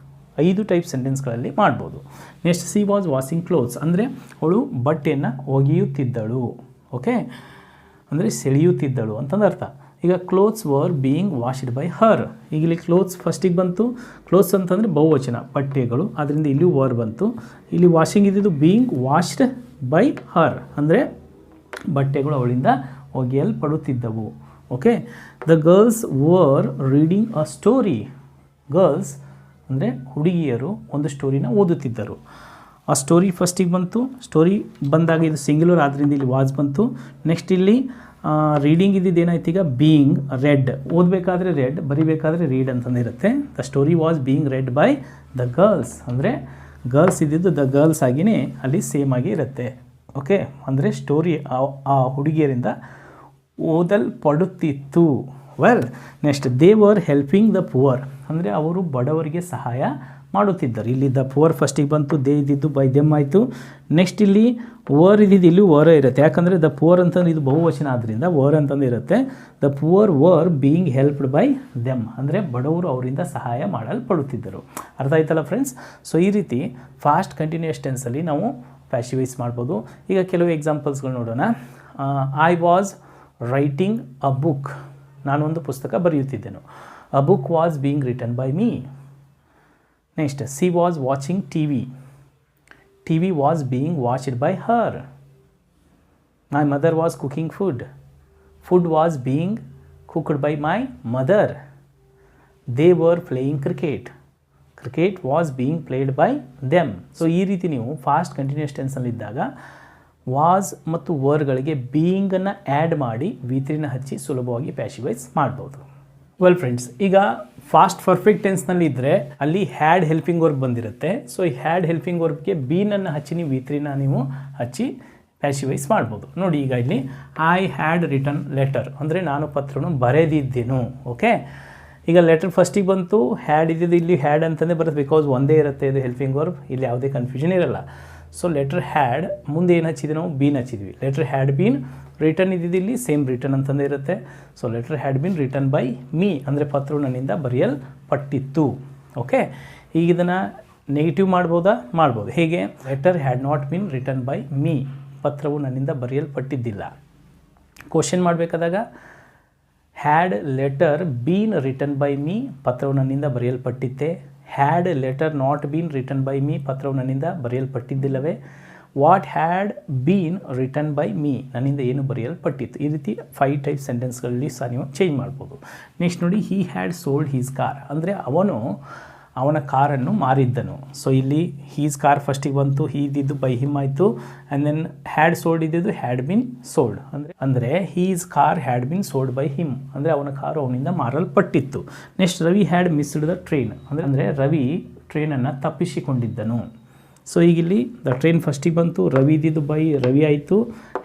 5 ಟೈಪ್ ಸೆಂಟೆನ್ಸ್ಗಳಲ್ಲಿ ಮಾಡ್ಬೋದು. Next she was washing clothes ಅಂದರೆ ಅವಳು ಬಟ್ಟೆಯನ್ನು ಒಗೆಯುತ್ತಿದ್ದಳು. ಓಕೆ, ಅಂದರೆ ಸೆಳೆಯುತ್ತಿದ್ದಳು ಅಂತಂದು ಅರ್ಥ. ಈಗ clothes var being washed by her, ಈಗ ಇಲ್ಲಿ ಕ್ಲೋತ್ಸ್ ಫಸ್ಟಿಗೆ ಬಂತು. ಕ್ಲೋತ್ಸ್ ಅಂತಂದರೆ ಬಹುವಚನ, ಬಟ್ಟೆಗಳು, ಅದರಿಂದ ಇಲ್ಲಿ ವರ್ ಬಂತು. ಇಲ್ಲಿ ವಾಷಿಂಗ್ ಇದ್ದಿದ್ದು ಬೀಯಿಂಗ್ ವಾಶ್ಡ್ ಬೈ ಹರ್ ಅಂದರೆ ಬಟ್ಟೆಗಳು ಅವಳಿಂದ ಒಗೆಯಲ್ಪಡುತ್ತಿದ್ದವು. Okay, the girls were reading a story, girls ಅಂದರೆ ಹುಡುಗಿಯರು ಒಂದು ಸ್ಟೋರಿನ ಓದುತ್ತಿದ್ದರು. ಆ ಸ್ಟೋರಿ ಫಸ್ಟಿಗೆ ಬಂತು. ಸ್ಟೋರಿ ಬಂದಾಗ ಇದು ಸಿಂಗ್ಯುಲರ್ ಆದ್ದರಿಂದ ಇಲ್ಲಿ ವಾಸ್ ಬಂತು. ನೆಕ್ಸ್ಟ್ ಇಲ್ಲಿ ರೀಡಿಂಗ್ ಇದ್ದಿದ್ದು ಏನಾಯ್ತು ಈಗ ಬೀಯಿಂಗ್ ರೆಡ್, ಓದಬೇಕಾದ್ರೆ ರೆಡ್, ಬರಿಬೇಕಾದ್ರೆ ರೀಡ್ ಅಂತಂದಿರುತ್ತೆ. The story was being read by the girls, ಅಂದರೆ ಗರ್ಲ್ಸ್ ಇದ್ದಿದ್ದು ದ ಗರ್ಲ್ಸ್ ಆಗಿಯೇ ಅಲ್ಲಿ ಸೇಮ್ ಆಗಿ ಇರುತ್ತೆ. ಓಕೆ, ಅಂದರೆ ಸ್ಟೋರಿ ಆ ಹುಡುಗಿಯರಿಂದ ಓದಲ್ಪಡುತ್ತಿತ್ತು. Well, next they were helping the poor, ಅಂದರೆ ಅವರು ಬಡವರಿಗೆ ಸಹಾಯ ಮಾಡುತ್ತಿದ್ದರು. ಇಲ್ಲಿ ದ ಪುವರ್ ಫಸ್ಟಿಗೆ ಬಂತು, ದೇ ಇದ್ದಿದ್ದು ಬೈ ದೆಮ್ ಆಯಿತು. ನೆಕ್ಸ್ಟ್ ಇಲ್ಲಿ ವರ್ ಇದ್ದಿದ್ದು ಇಲ್ಲಿ ವರ ಇರುತ್ತೆ, ಯಾಕಂದರೆ ದ ಪುವರ್ ಅಂತಂದ್ರೆ ಇದು ಬಹುವಚನ ಆದ್ದರಿಂದ ವರ್ ಅಂತಂದು ಇರುತ್ತೆ. The poor var being helped by them, ಅಂದರೆ ಬಡವರು ಅವರಿಂದ ಸಹಾಯ ಮಾಡಲ್ಪಡುತ್ತಿದ್ದರು. ಅರ್ಥ ಆಯ್ತಲ್ಲ ಫ್ರೆಂಡ್ಸ್? ಸೊ ಈ ರೀತಿ ಫಾಸ್ಟ್ ಕಂಟಿನ್ಯೂಯಸ್ ಟೆನ್ಸಲ್ಲಿ ನಾವು ಪ್ಯಾಸಿವೈಸ್ ಮಾಡ್ಬೋದು. ಈಗ ಕೆಲವು ಎಕ್ಸಾಂಪಲ್ಸ್ಗಳು ನೋಡೋಣ. I was writing a book, ನಾನೊಂದು ಪುಸ್ತಕ ಬರೆಯುತ್ತಿದ್ದೆನು. A book was being written by me. Next, she was watching TV, TV was being watched by her. My mother was cooking food, food was being cooked by my mother. They were playing cricket, cricket was being played by them. So ಈ ರೀತಿ ನೀವು ಫಾಸ್ಟ್ ಕಂಟಿನ್ಯೂಸ್ ಟೆನ್ಸಲ್ಲಿದ್ದಾಗ ವಾಸ್ ಮತ್ತು ವರ್ಗಳಿಗೆ ಬೀಯಿಂಗನ್ನು ಆ್ಯಡ್ ಮಾಡಿ ವಿ3ನ ಹಚ್ಚಿ ಸುಲಭವಾಗಿ ಪ್ಯಾಸಿವೈಸ್ ಮಾಡ್ಬೋದು. ವೆಲ್ ಫ್ರೆಂಡ್ಸ್, ಈಗ ಫಾಸ್ಟ್ ಪರ್ಫೆಕ್ಟ್ ಟೆನ್ಸ್ನಲ್ಲಿ ಇದ್ದರೆ ಅಲ್ಲಿ ಹ್ಯಾಡ್ ಹೆಲ್ಪಿಂಗ್ ವರ್ಬ್ ಬಂದಿರುತ್ತೆ. ಸೊ ಈ ಹ್ಯಾಡ್ ಹೆಲ್ಪಿಂಗ್ ವರ್ಬ್ಗೆ ಬೀನನ್ನು ಹಚ್ಚಿ ನೀವು ವಿ3ನ ನೀವು ಹಚ್ಚಿ ಪ್ಯಾಸಿವೈಸ್ ಮಾಡ್ಬೋದು. ನೋಡಿ, ಈಗ ಇಲ್ಲಿ ಐ ಹ್ಯಾಡ್ ರಿಟನ್ ಲೆಟರ್, ಅಂದರೆ ನಾನು ಪತ್ರವನ್ನು ಬರೆದಿದ್ದೆನು. ಓಕೆ, ಈಗ ಲೆಟರ್ ಫಸ್ಟಿಗೆ ಬಂತು, ಹ್ಯಾಡ್ ಇದ್ದಿದ್ದು ಇಲ್ಲಿ ಹ್ಯಾಡ್ ಅಂತಂದೇ ಬರುತ್ತೆ, ಬಿಕಾಸ್ ಒಂದೇ ಇರುತ್ತೆ ಇದು ಹೆಲ್ಪಿಂಗ್ ವರ್ಬ್, ಇಲ್ಲಿ ಯಾವುದೇ ಕನ್ಫ್ಯೂಷನ್ ಇರಲ್ಲ. ಸೊ ಲೆಟರ್ ಹ್ಯಾಡ್ ಮುಂದೆ ಏನು ಹಚ್ಚಿದ್ವಿ ನಾವು, ಬೀನ್ ಹಚ್ಚಿದ್ವಿ. ಲೆಟರ್ ಹ್ಯಾಡ್ ಬೀನ್, ರಿಟರ್ನ್ ಇದ್ದಿದ್ದು ಇಲ್ಲಿ ಸೇಮ್ ರಿಟರ್ನ್ ಅಂತಂದೇ ಇರುತ್ತೆ. So letter had been written by me, ಅಂದರೆ ಪತ್ರವು ನನ್ನಿಂದ ಬರೆಯಲ್ಪಟ್ಟಿತ್ತು. ಓಕೆ, ಈಗ ಇದನ್ನು ನೆಗೆಟಿವ್ ಮಾಡ್ಬೋದಾ? ಮಾಡ್ಬೋದು. ಹೇಗೆ? Letter had not been written by me, ಪತ್ರವು ನನ್ನಿಂದ ಬರೆಯಲ್ಪಟ್ಟಿದ್ದಿಲ್ಲ. ಕ್ವಶನ್ ಮಾಡಬೇಕಾದಾಗ had letter been written by me, ಪತ್ರವು ನನ್ನಿಂದ ಬರೆಯಲ್ಪಟ್ಟಿದ್ದೆ. Had letter not been written by me, ಪತ್ರವು ನನ್ನಿಂದ ಬರೆಯಲ್ಪಟ್ಟಿದ್ದಿಲ್ಲವೇ. What had been written by me, ನನ್ನಿಂದ ಏನು ಬರೆಯಲ್ಪಟ್ಟಿತ್ತು. ಈ ರೀತಿ 5 ಟೈಪ್ ಸೆಂಟೆನ್ಸ್ಗಳಲ್ಲಿ ಸಹ ನೀವು ಚೇಂಜ್ ಮಾಡ್ಬೋದು. ನೆಕ್ಸ್ಟ್ ನೋಡಿ, he had sold his car, ಅಂದರೆ ಅವನ ಕಾರನ್ನು ಮಾರಿದ್ದನು. ಸೊ ಇಲ್ಲಿ ಹೀಸ್ ಕಾರ್ ಫಸ್ಟಿಗೆ ಬಂತು, ಹೀ ಇದ್ದಿದ್ದು ಬೈ ಹಿಮ್ ಆಯಿತು. ಆ್ಯಂಡ್ ದೆನ್ ಹ್ಯಾಡ್ ಸೋಲ್ಡ್ ಇದ್ದಿದ್ದು ಹ್ಯಾಡ್ ಬಿನ್ ಸೋಲ್ಡ್, ಅಂದರೆ his car had been sold by him, ಅಂದರೆ ಅವನ ಕಾರು ಅವನಿಂದ ಮಾರಲ್ಪಟ್ಟಿತ್ತು. Next Ravi had missed the train, ಅಂದರೆ ರವಿ ಟ್ರೈನನ್ನು ತಪ್ಪಿಸಿಕೊಂಡಿದ್ದನು. ಸೊ ಈಗ ಇಲ್ಲಿ ದ ಟ್ರೈನ್ ಫಸ್ಟಿಗೆ ಬಂತು, ರವಿ ಇದ್ದಿದ್ದು ಬೈ ರವಿ ಆಯಿತು.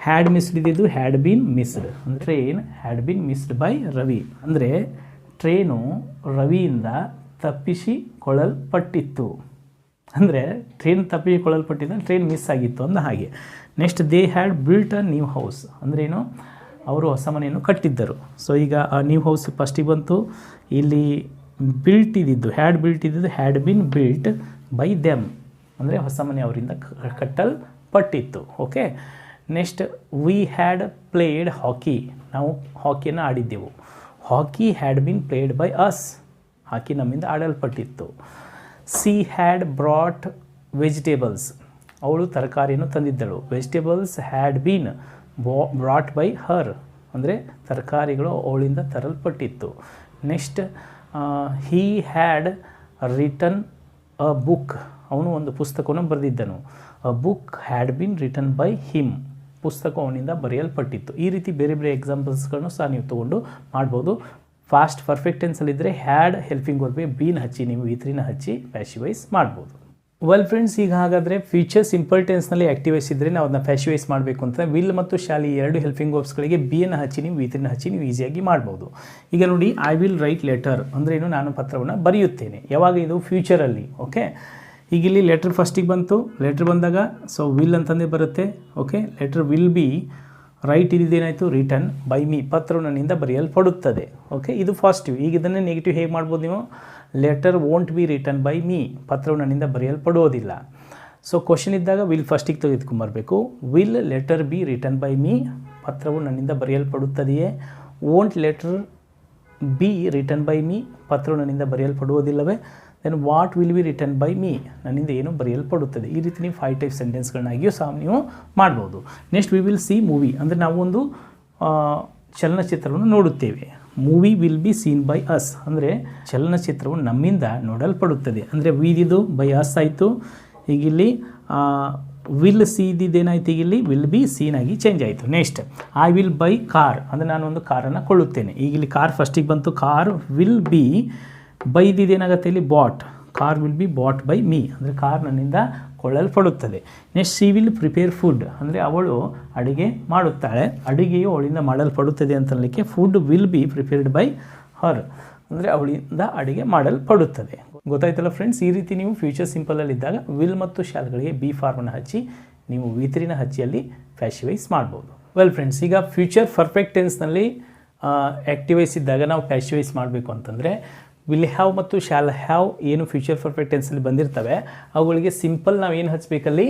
ಹ್ಯಾಡ್ ಮಿಸ್ಡ್ ಇದ್ದಿದ್ದು ಹ್ಯಾಡ್ ಬೀನ್ ಮಿಸ್ಡ್, ಅಂದರೆ train had been missed by Ravi, ಅಂದರೆ ಟ್ರೈನು ರವಿಯಿಂದ ತಪ್ಪಿಸಿಕೊಳ್ಳಲ್ಪಟ್ಟಿತ್ತು. ಅಂದರೆ ಟ್ರೈನ್ ತಪ್ಪಿಸಿಕೊಳ್ಳಲ್ಪಟ್ಟಿದ್ದು, ಟ್ರೈನ್ ಮಿಸ್ ಆಗಿತ್ತು ಅಂದ ಹಾಗೆ. Next they had built a new house, ಅಂದರೆ ಏನು, ಅವರು ಹೊಸ ಮನೆಯನ್ನು ಕಟ್ಟಿದ್ದರು. ಸೊ ಈಗ ಆ ನ್ಯೂ ಹೌಸ್ ಫಸ್ಟಿಗೆ ಬಂತು, ಇಲ್ಲಿ ಬಿಲ್ಟ್ ಇದ್ದಿದ್ದು ಹ್ಯಾಡ್ ಬಿಲ್ಟ್ ಇದ್ದಿದ್ದು had been built by them, ಅಂದರೆ ಹೊಸ ಮನೆ ಅವರಿಂದ ಕಟ್ಟಲ್ಪಟ್ಟಿತ್ತು. Okay, next we had played hockey, ನಾವು ಹಾಕಿಯನ್ನು ಆಡಿದ್ದೆವು. Hockey had been played by us, hockey ನಮ್ಮಿಂದ ಆಡಲ್ಪಟ್ಟಿತ್ತು. ಸಿ ಹ್ಯಾಡ್ ಬ್ರಾಟ್ ವೆಜಿಟೇಬಲ್ಸ್, ಅವಳು ತರಕಾರಿಯನ್ನು ತಂದಿದ್ದಳು. Vegetables had been brought by her, ಅಂದರೆ ತರಕಾರಿಗಳು ಅವಳಿಂದ ತರಲ್ಪಟ್ಟಿತ್ತು. Next he had written a book, ಅವನು ಒಂದು ಪುಸ್ತಕವನ್ನು ಬರೆದಿದ್ದನು. A book had been written by him, ಪುಸ್ತಕ ಅವನಿಂದ ಬರೆಯಲ್ಪಟ್ಟಿತ್ತು. ಈ ರೀತಿ ಬೇರೆ ಬೇರೆ ಎಕ್ಸಾಂಪಲ್ಸ್ಗಳನ್ನು ಸಹ ನೀವು ತೊಗೊಂಡು ಮಾಡ್ಬೋದು. ಫಾಸ್ಟ್ ಪರ್ಫೆಕ್ಟ್ ಟೆನ್ಸಲ್ಲಿದ್ದರೆ ಹ್ಯಾಡ್ ಹೆಲ್ಪಿಂಗ್ ವರ್ಬ್ಗೆ ಬೀನ್ ಹಚ್ಚಿ ನೀವು ವಿ3ನ ಹಚ್ಚಿ ಪ್ಯಾಸಿವೈಸ್ ಮಾಡ್ಬೋದು. ವೆಲ್ ಫ್ರೆಂಡ್ಸ್, ಈಗ ಹಾಗಾದರೆ ಫ್ಯೂಚರ್ ಸಿಂಪಲ್ ಟೆನ್ಸ್ನಲ್ಲಿ ಆ್ಯಕ್ಟಿವೈಸ್ ಇದ್ದರೆ ನಾವು ಅದನ್ನ ಪ್ಯಾಸಿವೈಸ್ ಮಾಡಬೇಕು ಅಂತ ವಿಲ್ ಮತ್ತು ಶಾಲಿ ಎರಡು ಹೆಲ್ಪಿಂಗ್ ವರ್ಬ್ಸ್ಗಳಿಗೆ ಬಿಯನ್ನು ಹಚ್ಚಿ ನೀವು ವಿ3ನ ಹಚ್ಚಿ ನೀವು ಈಸಿಯಾಗಿ ಮಾಡ್ಬೋದು. ಈಗ ನೋಡಿ, ಐ ವಿಲ್ ರೈಟ್ ಲೆಟರ್, ಅಂದರೆ ಏನು, ನಾನು ಪತ್ರವನ್ನು ಬರೆಯುತ್ತೇನೆ. ಯಾವಾಗ ಇದು ಫ್ಯೂಚರಲ್ಲಿ. ಓಕೆ, ಈಗ ಇಲ್ಲಿ ಲೆಟರ್ ಫಸ್ಟಿಗೆ ಬಂತು, ಲೆಟರ್ ಬಂದಾಗ ಸೊ ವಿಲ್ ಅಂತಂದೇ ಬರುತ್ತೆ. Okay, letter will be write ಇದ್ದೇನಾಯಿತು, ರಿಟರ್ನ್ ಬೈ ಮೀ, ಪತ್ರವು ನನ್ನಿಂದ ಬರೆಯಲ್ಪಡುತ್ತದೆ. ಓಕೆ, ಇದು ಪಾಸಿಟಿವ್. ಈಗ ಇದನ್ನೇ ನೆಗೆಟಿವ್ ಹೇಗೆ ಮಾಡ್ಬೋದು ನೀವು, letter won't be written by me, ಪತ್ರವು ನನ್ನಿಂದ ಬರೆಯಲ್ಪಡೋದಿಲ್ಲ. ಸೊ ಕ್ವಶನ್ ಇದ್ದಾಗ ವಿಲ್ ಫಸ್ಟಿಗೆ ತೆಗೆದುಕೊಂಬರಬೇಕು. Will letter be written by me, ಪತ್ರವು ನನ್ನಿಂದ ಬರೆಯಲ್ಪಡುತ್ತದೆಯೇ. Won't letter be written by me, ಪತ್ರವು ನನ್ನಿಂದ ಬರೆಯಲ್ಪಡುವುದಿಲ್ಲವೇ. Then what will be written by me, ನನ್ನಿಂದ ಏನು ಬರೆಯಲ್ಪಡುತ್ತದೆ. ಈ ರೀತಿ ನೀವು 5 ಟೈಪ್ ಸೆಂಟೆನ್ಸ್ಗಳನ್ನಾಗಿಯೂ ಸಹ ನೀವು ಮಾಡ್ಬೋದು. Next we will see movie, ಅಂದರೆ ನಾವು ಒಂದು ಚಲನಚಿತ್ರವನ್ನು ನೋಡುತ್ತೇವೆ. Movie will be seen by us, ಅಂದರೆ ಚಲನಚಿತ್ರವು ನಮ್ಮಿಂದ ನೋಡಲ್ಪಡುತ್ತದೆ. ಅಂದರೆ ವಿದಿದು ಬೈ ಅಸ್ ಆಯಿತು. ಈಗ ಇಲ್ಲಿ ವಿಲ್ ಸಿ ಇದ್ದಿದ್ದೇನಾಯ್ತು ಇಲ್ಲಿ ವಿಲ್ ಬಿ ಸೀನಾಗಿ ಚೇಂಜ್ ಆಯಿತು. Next I will buy car, ಅಂದರೆ ನಾನು ಒಂದು ಕಾರನ್ನು ಕೊಳ್ಳುತ್ತೇನೆ. ಈಗ ಇಲ್ಲಿ ಕಾರ್ ಫಸ್ಟಿಗೆ ಬಂತು, ಕಾರ್ ವಿಲ್ ಬಿ ಬೈ ಇದ್ದಿದ್ದೇನಾಗುತ್ತೆ ಇಲ್ಲಿ bought, car will be bought by me, ಅಂದರೆ ಕಾರ್ ನನ್ನಿಂದ ಕೊಳ್ಳಲ್ಪಡುತ್ತದೆ. Next she will prepare food, ಅಂದರೆ ಅವಳು ಅಡುಗೆ ಮಾಡುತ್ತಾಳೆ, ಅಡುಗೆಯು ಅವಳಿಂದ ಮಾಡಲ್ಪಡುತ್ತದೆ ಅಂತಲಿಕ್ಕೆ food will be prepared by her, ಅಂದರೆ ಅವಳಿಂದ ಅಡುಗೆ ಮಾಡಲ್ಪಡುತ್ತದೆ. ಗೊತ್ತಾಯ್ತಲ್ಲ ಫ್ರೆಂಡ್ಸ್, ಈ ರೀತಿ ನೀವು ಫ್ಯೂಚರ್ ಸಿಂಪಲಲ್ಲಿದ್ದಾಗ ವಿಲ್ ಮತ್ತು ಶಾಲ್ಗಳಿಗೆ ಬಿ ಫಾರ್ಮನ್ನು ಹಚ್ಚಿ ನೀವು ವಿ3ನ ಹಚ್ಚಿಯಲ್ಲಿ ಪ್ಯಾಸಿವೈಸ್ ಮಾಡ್ಬೋದು. ವೆಲ್ ಫ್ರೆಂಡ್ಸ್, ಈಗ ಫ್ಯೂಚರ್ ಪರ್ಫೆಕ್ಟ್ ಟೆನ್ಸ್ನಲ್ಲಿ ಆ್ಯಕ್ಟಿವೈಸ್ ಇದ್ದಾಗ ನಾವು ಪ್ಯಾಸಿವೈಸ್ ಮಾಡಬೇಕು ಅಂತಂದರೆ ವಿಲ್ ಹ್ಯಾವ್ ಮತ್ತು ಶಾಲ್ ಹ್ಯಾವ್ ಏನು ಫ್ಯೂಚರ್ ಪರ್ಫೆಕ್ಟ್ ಟೆನ್ಸಲ್ಲಿ ಬಂದಿರ್ತವೆ ಅವುಗಳಿಗೆ ಸಿಂಪಲ್ ನಾವು ಏನು ಹಚ್ಚಬೇಕಲ್ಲಿ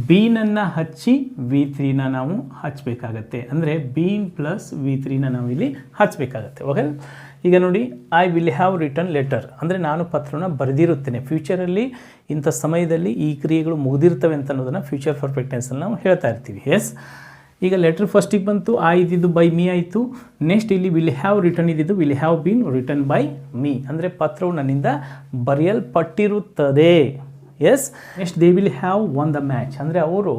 ಬೀನನ್ನು ಹಚ್ಚಿ ವಿ3ನ ನಾವು ಹಚ್ಚಬೇಕಾಗತ್ತೆ. ಅಂದರೆ ಬೀನ್ ಪ್ಲಸ್ ವಿ3ನ ನಾವು ಇಲ್ಲಿ ಹಚ್ಚಬೇಕಾಗತ್ತೆ. ಓಕೆ, ಈಗ ನೋಡಿ I will have return letter, ಅಂದರೆ ನಾನು ಪತ್ರನ ಬರೆದಿರುತ್ತೇನೆ. ಫ್ಯೂಚರಲ್ಲಿ ಇಂಥ ಸಮಯದಲ್ಲಿ ಈ ಕ್ರಿಯೆಗಳು ಮುಗಿದಿರ್ತವೆ ಅಂತ ಅನ್ನೋದನ್ನು ಫ್ಯೂಚರ್ ಪರ್ಫೆಕ್ಟ್ ಟೆನ್ಸಲ್ಲಿ ನಾವು ಹೇಳ್ತಾ ಇರ್ತೀವಿ. ಎಸ್, ಈಗ ಲೆಟರ್ ಫಸ್ಟಿಗೆ ಬಂತು, ಆ ಇದ್ದಿದ್ದು ಬೈ ಮೀ ಆಯಿತು. ನೆಕ್ಸ್ಟ್ ಇಲ್ಲಿ ವಿಲ್ ಹ್ಯಾವ್ ರಿಟರ್ನ್ ಇದ್ದಿದ್ದು will have been written by me, ಅಂದರೆ ಪತ್ರವು ನನ್ನಿಂದ ಬರೆಯಲ್ಪಟ್ಟಿರುತ್ತದೆ. Yes, next they will have won the match, ಅಂದರೆ ಅವರು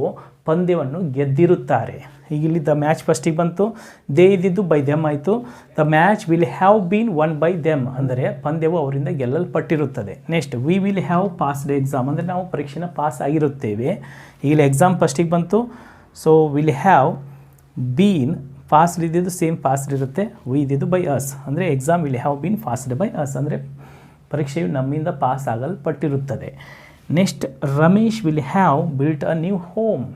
ಪಂದ್ಯವನ್ನು ಗೆದ್ದಿರುತ್ತಾರೆ. ಈಗ ಇಲ್ಲಿ ದ ಮ್ಯಾಚ್ ಫಸ್ಟಿಗೆ ಬಂತು, ದೇ ಇದ್ದಿದ್ದು ಬೈ ದೆಮ್ ಆಯಿತು. The match will have been won by them, ಅಂದರೆ ಪಂದ್ಯವು ಅವರಿಂದ ಗೆಲ್ಲಲ್ಪಟ್ಟಿರುತ್ತದೆ. Next we will have passed exam, ಅಂದರೆ ನಾವು ಪರೀಕ್ಷೆನ ಪಾಸ್ ಆಗಿರುತ್ತೇವೆ. ಈಗ ಎಕ್ಸಾಮ್ ಫಸ್ಟಿಗೆ ಬಂತು, so will have been passed ಇದ್ದಿದ್ದು ಸೇಮ್ ಪಾಸ್ಡ್ ಇರುತ್ತೆ, ವಿ ಇದ್ದಿದ್ದು ಬೈ ಅಸ್, ಅಂದರೆ exam will have been passed by us, ಅಂದರೆ ಪರೀಕ್ಷೆಯು ನಮ್ಮಿಂದ ಪಾಸ್ ಆಗಲ್ಪಟ್ಟಿರುತ್ತದೆ. Next Ramesh will have built a new home,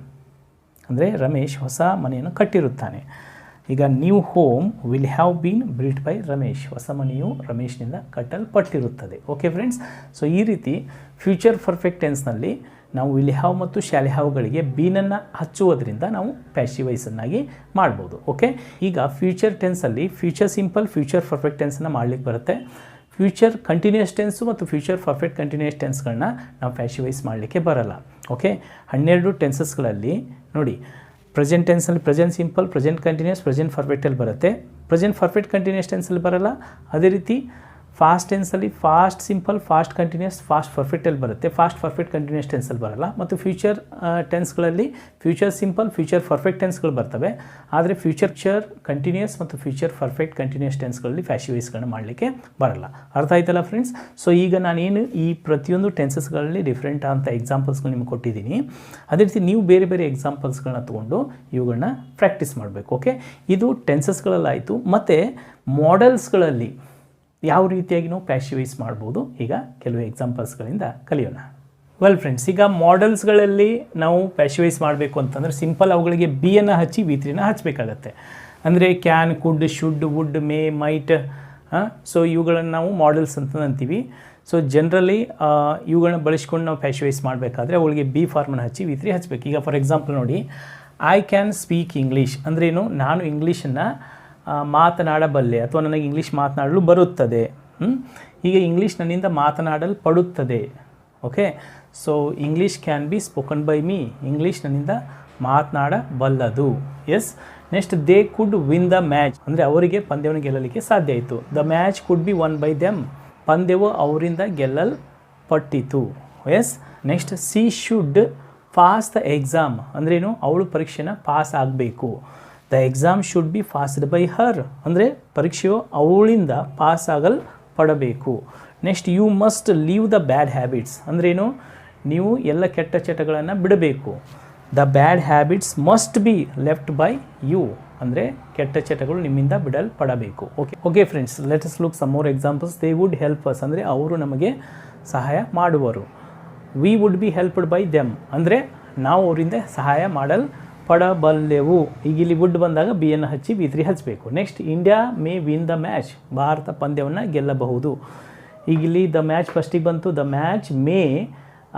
ಅಂದರೆ ರಮೇಶ್ ಹೊಸ ಮನೆಯನ್ನು ಕಟ್ಟಿರುತ್ತಾನೆ. ಈಗ new home will have been built by Ramesh, ಹೊಸ ಮನೆಯು ರಮೇಶ್ನಿಂದ ಕಟ್ಟಲ್ಪಟ್ಟಿರುತ್ತದೆ. ಓಕೆ ಫ್ರೆಂಡ್ಸ್, ಸೊ ಈ ರೀತಿ ಫ್ಯೂಚರ್ ಪರ್ಫೆಕ್ಟ್ ಟೆನ್ಸ್ನಲ್ಲಿ ನಾವು ವಿಲ್ ಹ್ಯಾವ್ ಮತ್ತು ಶಾಲ್ ಹ್ಯಾವ್ಗಳಿಗೆ ಬೀನನ್ನು ಹಚ್ಚುವುದರಿಂದ ನಾವು ಪ್ಯಾಸಿವೈಸನ್ನಾಗಿ ಮಾಡ್ಬೋದು. ಓಕೆ, ಈಗ ಫ್ಯೂಚರ್ ಟೆನ್ಸಲ್ಲಿ ಫ್ಯೂಚರ್ ಸಿಂಪಲ್, ಫ್ಯೂಚರ್ ಪರ್ಫೆಕ್ಟ್ ಟೆನ್ಸನ್ನು ಮಾಡಲಿಕ್ಕೆ ಬರುತ್ತೆ. ಫ್ಯೂಚರ್ ಕಂಟಿನ್ಯೂಸ್ ಟೆನ್ಸು ಮತ್ತು ಫ್ಯೂಚರ್ ಪರ್ಫೆಕ್ಟ್ ಕಂಟಿನ್ಯೂಸ್ ಟೆನ್ಸ್ಗಳನ್ನ ನಾವು ಪ್ಯಾಸಿವೈಸ್ ಮಾಡಲಿಕ್ಕೆ ಬರಲ್ಲ. ಓಕೆ, 12 ಟೆನ್ಸಸ್ಗಳಲ್ಲಿ ನೋಡಿ, ಪ್ರೆಸೆಂಟ್ ಟೆನ್ಸಲ್ಲಿ present simple, present continuous, present ಪರ್ಫೆಕ್ಟಲ್ಲಿ ಬರುತ್ತೆ. ಪ್ರೆಸೆಂಟ್ ಪರ್ಫೆಕ್ಟ್ ಕಂಟಿನ್ಯೂಸ್ ಟೆನ್ಸಲ್ಲಿ ಬರಲ್ಲ. ಅದೇ ರೀತಿ ಫಾಸ್ಟ್ ಟೆನ್ಸಲ್ಲಿ past simple, past continuous, past ಪರ್ಫೆಕ್ಟಲ್ಲಿ ಬರುತ್ತೆ. ಫಾಸ್ಟ್ ಪರ್ಫೆಕ್ಟ್ ಕಂಟಿನ್ಯೂಸ್ ಟೆನ್ಸಲ್ಲಿ ಬರಲ್ಲ. ಮತ್ತು ಫ್ಯೂಚರ್ ಟೆನ್ಸ್ಗಳಲ್ಲಿ ಫ್ಯೂಚರ್ ಸಿಂಪಲ್, ಫ್ಯೂಚರ್ ಪರ್ಫೆಕ್ಟ್ ಟೆನ್ಸ್ಗಳು ಬರ್ತವೆ. ಆದರೆ ಫ್ಯೂಚರ್ ಕಂಟಿನ್ಯೂಸ್ ಮತ್ತು ಫ್ಯೂಚರ್ ಪರ್ಫೆಕ್ಟ್ ಕಂಟಿನ್ಯೂಸ್ ಟೆನ್ಸ್ಗಳಲ್ಲಿ ಪ್ಯಾಸಿವೈಸ್ಗಳನ್ನ ಮಾಡಲಿಕ್ಕೆ ಬರಲ್ಲ. ಅರ್ಥ ಆಯ್ತಲ್ಲ ಫ್ರೆಂಡ್ಸ್? ಸೊ ಈಗ ನಾನೇನು ಈ ಪ್ರತಿಯೊಂದು ಟೆನ್ಸಸ್ಗಳಲ್ಲಿ ಡಿಫ್ರೆಂಟ್ ಅಂತ ಎಕ್ಸಾಂಪಲ್ಸ್ಗಳು ನಿಮ್ಗೆ ಕೊಟ್ಟಿದ್ದೀನಿ. ಅದೇ ರೀತಿ ನೀವು ಬೇರೆ ಬೇರೆ ಎಕ್ಸಾಂಪಲ್ಸ್ಗಳನ್ನ ತೊಗೊಂಡು ಇವುಗಳನ್ನ ಪ್ರಾಕ್ಟೀಸ್ ಮಾಡಬೇಕು. ಓಕೆ, ಇದು ಟೆನ್ಸಸ್ಗಳಲ್ಲಾಯಿತು. ಮತ್ತು ಮಾಡೆಲ್ಸ್ಗಳಲ್ಲಿ ಯಾವ ರೀತಿಯಾಗಿ ನಾವು ಪ್ಯಾಸಿವೈಸ್ ಮಾಡ್ಬೋದು ಈಗ ಕೆಲವು ಎಕ್ಸಾಂಪಲ್ಸ್ಗಳಿಂದ ಕಲಿಯೋಣ. ವೆಲ್ ಫ್ರೆಂಡ್ಸ್, ಈಗ ಮಾಡೆಲ್ಸ್ಗಳಲ್ಲಿ ನಾವು ಪ್ಯಾಸಿವೈಸ್ ಮಾಡಬೇಕು ಅಂತಂದರೆ ಸಿಂಪಲ್ ಅವುಗಳಿಗೆ ಬಿಯನ್ನು ಹಚ್ಚಿ ವಿ3ನ ಹಚ್ಚಬೇಕಾಗತ್ತೆ. ಅಂದರೆ can, could, should, would, may, might, so ಇವುಗಳನ್ನು ನಾವು ಮಾಡೆಲ್ಸ್ ಅಂತ ಅಂತೀವಿ. ಸೊ ಜನರಲಿ ಇವುಗಳನ್ನ ಬಳಸ್ಕೊಂಡು ನಾವು ಪ್ಯಾಸಿವೈಸ್ ಮಾಡಬೇಕಾದ್ರೆ ಅವುಗಳಿಗೆ ಬಿ ಫಾರ್ಮನ್ನು ಹಚ್ಚಿ ವಿ3 ಹಚ್ಚಬೇಕು. ಈಗ ಫಾರ್ ಎಕ್ಸಾಂಪಲ್ ನೋಡಿ, ಐ ಕ್ಯಾನ್ ಸ್ಪೀಕ್ ಇಂಗ್ಲೀಷ್ ಅಂದ್ರೇನು, ನಾನು ಇಂಗ್ಲೀಷನ್ನು ಮಾತನಾಡಬಲ್ಲೆ ಅಥವಾ ನನಗೆ ಇಂಗ್ಲೀಷ್ ಮಾತನಾಡಲು ಬರುತ್ತದೆ. ಈಗ ಇಂಗ್ಲೀಷ್ ನನ್ನಿಂದ ಮಾತನಾಡಲ್ಪಡುತ್ತದೆ. Okay, so English can be spoken by me, English ನನ್ನಿಂದ ಮಾತನಾಡಬಲ್ಲದು. Yes, next they could win the match, ಅಂದರೆ ಅವರಿಗೆ ಪಂದ್ಯವನ್ನು ಗೆಲ್ಲಲಿಕ್ಕೆ ಸಾಧ್ಯ ಆಯಿತು. The match could be won by them, ಪಂದ್ಯವು ಅವರಿಂದ ಗೆಲ್ಲಲ್ಪಟ್ಟಿತು. Yes, next she should pass the exam, ಅಂದ್ರೇನು, ಅವಳು ಪರೀಕ್ಷೆನ ಪಾಸ್ ಆಗಬೇಕು. The exam should be passed by her, ಅಂದರೆ ಪರೀಕ್ಷೆಯು ಅವಳಿಂದ ಪಾಸ್ ಆಗಲ್ಪಡಬೇಕು. Next you must leave the bad habits, ಅಂದ್ರೇನು, ನೀವು ಎಲ್ಲ ಕೆಟ್ಟ ಚಟಗಳನ್ನು ಬಿಡಬೇಕು. The bad habits must be left by you, ಅಂದರೆ ಕೆಟ್ಟ ಚಟಗಳು ನಿಮ್ಮಿಂದ ಬಿಡಲ್ಪಡಬೇಕು. Okay friends, let us look some more examples. They would help us, ಅಂದರೆ ಅವರು ನಮಗೆ ಸಹಾಯ ಮಾಡುವರು. We would be helped by them, ಅಂದರೆ ನಾವು ಅವರಿಂದ ಸಹಾಯ ಮಾಡಲ್ಪಡಬಲ್ಲೆವು. ಈಗ ಇಲ್ಲಿ ವುಡ್ ಬಂದಾಗ ಬಿಯನ್ನು ಹಚ್ಚಿ ವಿ3 ಹಚ್ಚಬೇಕು. Next India May win the match, Bharat ಪಂದ್ಯವನ್ನು ಗೆಲ್ಲಬಹುದು. ಈಗ ಇಲ್ಲಿ ದ ಮ್ಯಾಚ್ ಫಸ್ಟಿಗೆ ಬಂತು, ದ ಮ್ಯಾಚ್ ಮೇ,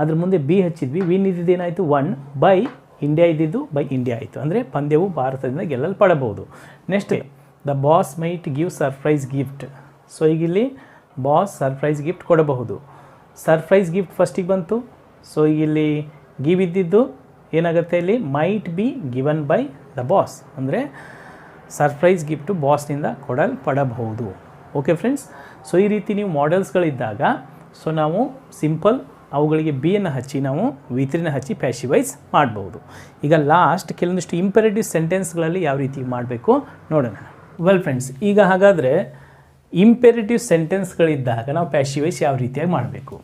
ಅದ್ರ ಮುಂದೆ ಬಿ ಹಚ್ಚಿದ್ವಿ, ವಿನ್ ಇದ್ದಿದ್ದೇನಾಯಿತು 1 ಬೈ ಇಂಡಿಯಾ ಇದ್ದಿದ್ದು ಬೈ ಇಂಡಿಯಾ ಆಯಿತು, ಅಂದರೆ ಪಂದ್ಯವು ಭಾರತದಿಂದ ಗೆಲ್ಲಲ್ಪಡಬಹುದು. Next the boss might give surprise gift, so ಈಗ ಇಲ್ಲಿ ಬಾಸ್ ಸರ್ಪ್ರೈಸ್ ಗಿಫ್ಟ್ ಕೊಡಬಹುದು. ಸರ್ಪ್ರೈಸ್ ಗಿಫ್ಟ್ ಫಸ್ಟಿಗೆ ಬಂತು, ಸೊ ಈಗ ಇಲ್ಲಿ ಗಿವ್ ಇದ್ದಿದ್ದು ಏನಾಗುತ್ತೆ, ಇಲ್ಲಿ might be given by the boss, ಅಂದರೆ ಸರ್ಪ್ರೈಸ್ ಗಿಫ್ಟು ಬಾಸ್ನಿಂದ ಕೊಡಲ್ಪಡಬಹುದು. ಓಕೆ ಫ್ರೆಂಡ್ಸ್, ಸೊ ಈ ರೀತಿ ನೀವು ಮಾಡೆಲ್ಸ್ಗಳಿದ್ದಾಗ ಸೊ ನಾವು ಸಿಂಪಲ್ ಅವುಗಳಿಗೆ ಬಿಯನ್ನು ಹಚ್ಚಿ ನಾವು V3ನ ಹಚ್ಚಿ ಪ್ಯಾಸಿವೈಸ್ ಮಾಡ್ಬೋದು. ಈಗ ಲಾಸ್ಟ್ ಕೆಲವೊಂದಿಷ್ಟು ಇಂಪೆರೇಟಿವ್ ಸೆಂಟೆನ್ಸ್ಗಳಲ್ಲಿ ಯಾವ ರೀತಿ ಮಾಡಬೇಕು ನೋಡೋಣ. ವೆಲ್ ಫ್ರೆಂಡ್ಸ್, ಈಗ ಹಾಗಾದರೆ ಇಂಪೆರೇಟಿವ್ ಸೆಂಟೆನ್ಸ್ಗಳಿದ್ದಾಗ ನಾವು ಪ್ಯಾಸಿವೈಸ್ ಯಾವ ರೀತಿಯಾಗಿ ಮಾಡಬೇಕು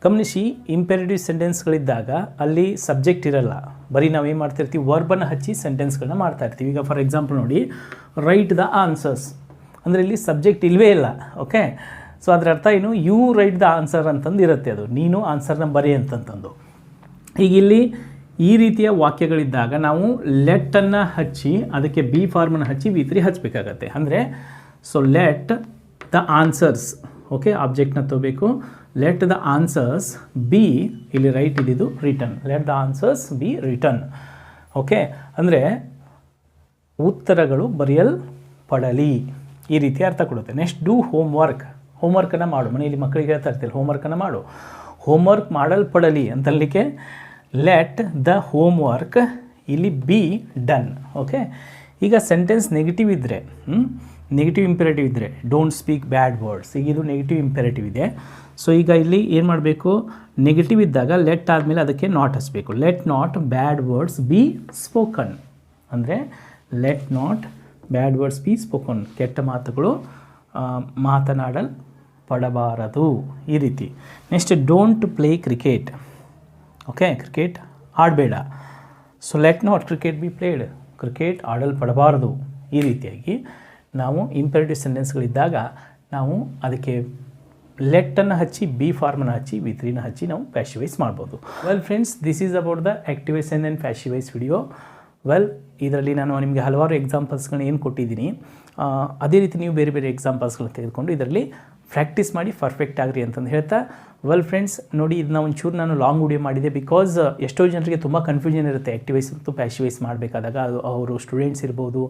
ಗಮನಿಸಿ. ಇಂಪೆರೇಟಿವ್ ಸೆಂಟೆನ್ಸ್ಗಳಿದ್ದಾಗ ಅಲ್ಲಿ ಸಬ್ಜೆಕ್ಟ್ ಇರಲ್ಲ, ಬರೀ ನಾವು ಏನು ಮಾಡ್ತಿರ್ತೀವಿ, ವರ್ಬನ್ನು ಹಚ್ಚಿ ಸೆಂಟೆನ್ಸ್ಗಳನ್ನ ಮಾಡ್ತಾ ಇರ್ತೀವಿ. ಈಗ ಫಾರ್ ಎಕ್ಸಾಂಪಲ್ ನೋಡಿ, ರೈಟ್ ದ ಆನ್ಸರ್ಸ್ ಅಂದರೆ ಇಲ್ಲಿ ಸಬ್ಜೆಕ್ಟ್ ಇಲ್ಲವೇ ಇಲ್ಲ. ಓಕೆ, ಸೊ ಅದರ ಅರ್ಥ ಏನು, ಯು ರೈಟ್ ದ ಆನ್ಸರ್ ಅಂತಂದು ಇರುತ್ತೆ, ಅದು ನೀನು ಆನ್ಸರ್ನ ಬರೀ ಅಂತಂದು. ಈಗ ಇಲ್ಲಿ ಈ ರೀತಿಯ ವಾಕ್ಯಗಳಿದ್ದಾಗ ನಾವು ಲೆಟ್ಟನ್ನು ಹಚ್ಚಿ ಅದಕ್ಕೆ ಬಿ ಫಾರ್ಮನ್ನು ಹಚ್ಚಿ V3 ಹಚ್ಚಬೇಕಾಗತ್ತೆ. ಅಂದರೆ so let the answers, okay, ಆಬ್ಜೆಕ್ಟ್ನ ತಗೋಬೇಕು. ಲೆಟ್ ದ ಆನ್ಸರ್ಸ್ ಬಿ, ಇಲ್ಲಿ ರೈಟ್ ಇದ್ದಿದ್ದು written, let the answers be written. Okay, ಅಂದರೆ ಉತ್ತರಗಳು ಬರೆಯಲ್ಪಡಲಿ, ಈ ರೀತಿ ಅರ್ಥ ಕೊಡುತ್ತೆ. ನೆಕ್ಸ್ಟ್ ಡೂ ಹೋಮ್ವರ್ಕನ್ನು ಮಾಡು. ಮನೆಯಲ್ಲಿ ಮಕ್ಕಳಿಗೆ ಹೇಳ್ತಾ ಇರ್ತೀವಿ ಹೋಮ್ವರ್ಕನ್ನು ಮಾಡು. ಹೋಮ್ವರ್ಕ್ ಮಾಡಲ್ಪಡಲಿ ಅಂತಲಿಕ್ಕೆ ಲೆಟ್ ದ ಹೋಮ್ವರ್ಕ್ ಇಲ್ಲಿ ಬಿ ಡನ್. ಓಕೆ, ಈಗ ಸೆಂಟೆನ್ಸ್ ನೆಗೆಟಿವ್ ಇದ್ದರೆ, ನೆಗೆಟಿವ್ ಇಂಪೆರೇಟಿವ್ ಇದ್ದರೆ ಡೋಂಟ್ ಸ್ಪೀಕ್ ಬ್ಯಾಡ್ ವರ್ಡ್ಸ್, ಈಗ ಇದು ನೆಗೆಟಿವ್ ಇಂಪೆರೇಟಿವ್ ಇದೆ. ಸೊ ಈಗ ಇಲ್ಲಿ ಏನು ಮಾಡಬೇಕು, ನೆಗೆಟಿವ್ ಇದ್ದಾಗ ಲೆಟ್ ಆದಮೇಲೆ ಅದಕ್ಕೆ ನಾಟ್ ಹಚ್ಚಬೇಕು. Let not bad words be spoken, ಅಂದರೆ let not bad words be spoken, ಕೆಟ್ಟ ಮಾತುಗಳು ಮಾತನಾಡಲ್ಪಡಬಾರದು, ಈ ರೀತಿ. Next don't play cricket. Okay, cricket ಆಡಬೇಡ. So let not cricket be played, ಕ್ರಿಕೆಟ್ ಆಡಲ್ಪಡಬಾರದು, ಈ ರೀತಿಯಾಗಿ ನಾವು ಇಂಪೆರೇಟಿವ್ ಸೆಂಟೆನ್ಸ್ಗಳಿದ್ದಾಗ ನಾವು ಅದಕ್ಕೆ ಲೆಟ್ಟನ್ನು ಹಚ್ಚಿ ಬಿ ಫಾರ್ಮನ್ನು ಹಚ್ಚಿ V3ನ ಹಚ್ಚಿ ನಾವು ಪ್ಯಾಸಿವೈಸ್ ಮಾಡ್ಬೋದು. Well friends, this is about the activation and passivise video. Well, ಇದರಲ್ಲಿ ನಾನು ನಿಮಗೆ ಹಲವಾರು ಎಕ್ಸಾಂಪಲ್ಸ್ಗಳನ್ನ ಏನು ಕೊಟ್ಟಿದ್ದೀನಿ, ಅದೇ ರೀತಿ ನೀವು ಬೇರೆ ಬೇರೆ ಎಕ್ಸಾಂಪಲ್ಸ್ಗಳನ್ನ ತೆಗೆದುಕೊಂಡು ಇದರಲ್ಲಿ ಪ್ರಾಕ್ಟೀಸ್ ಮಾಡಿ ಪರ್ಫೆಕ್ಟ್ ಆಗಿರಿ ಅಂತಂದು ಹೇಳ್ತಾ, ವೆಲ್ ಫ್ರೆಂಡ್ಸ್ ನೋಡಿ, ಇದನ್ನ ಒಂಚೂರು ನಾನು ಲಾಂಗ್ ವಿಡಿಯೋ ಮಾಡಿದೆ. ಬಿಕಾಸ್ ಎಷ್ಟೋ ಜನರಿಗೆ ತುಂಬ ಕನ್ಫ್ಯೂಷನ್ ಇರುತ್ತೆ ಆ್ಯಕ್ಟಿವೈಸ್ ಮತ್ತು ಪ್ಯಾಸಿವೈಸ್ ಮಾಡಬೇಕಾದಾಗ. ಅದು ಅವರು ಸ್ಟೂಡೆಂಟ್ಸ್ ಇರ್ಬೋದು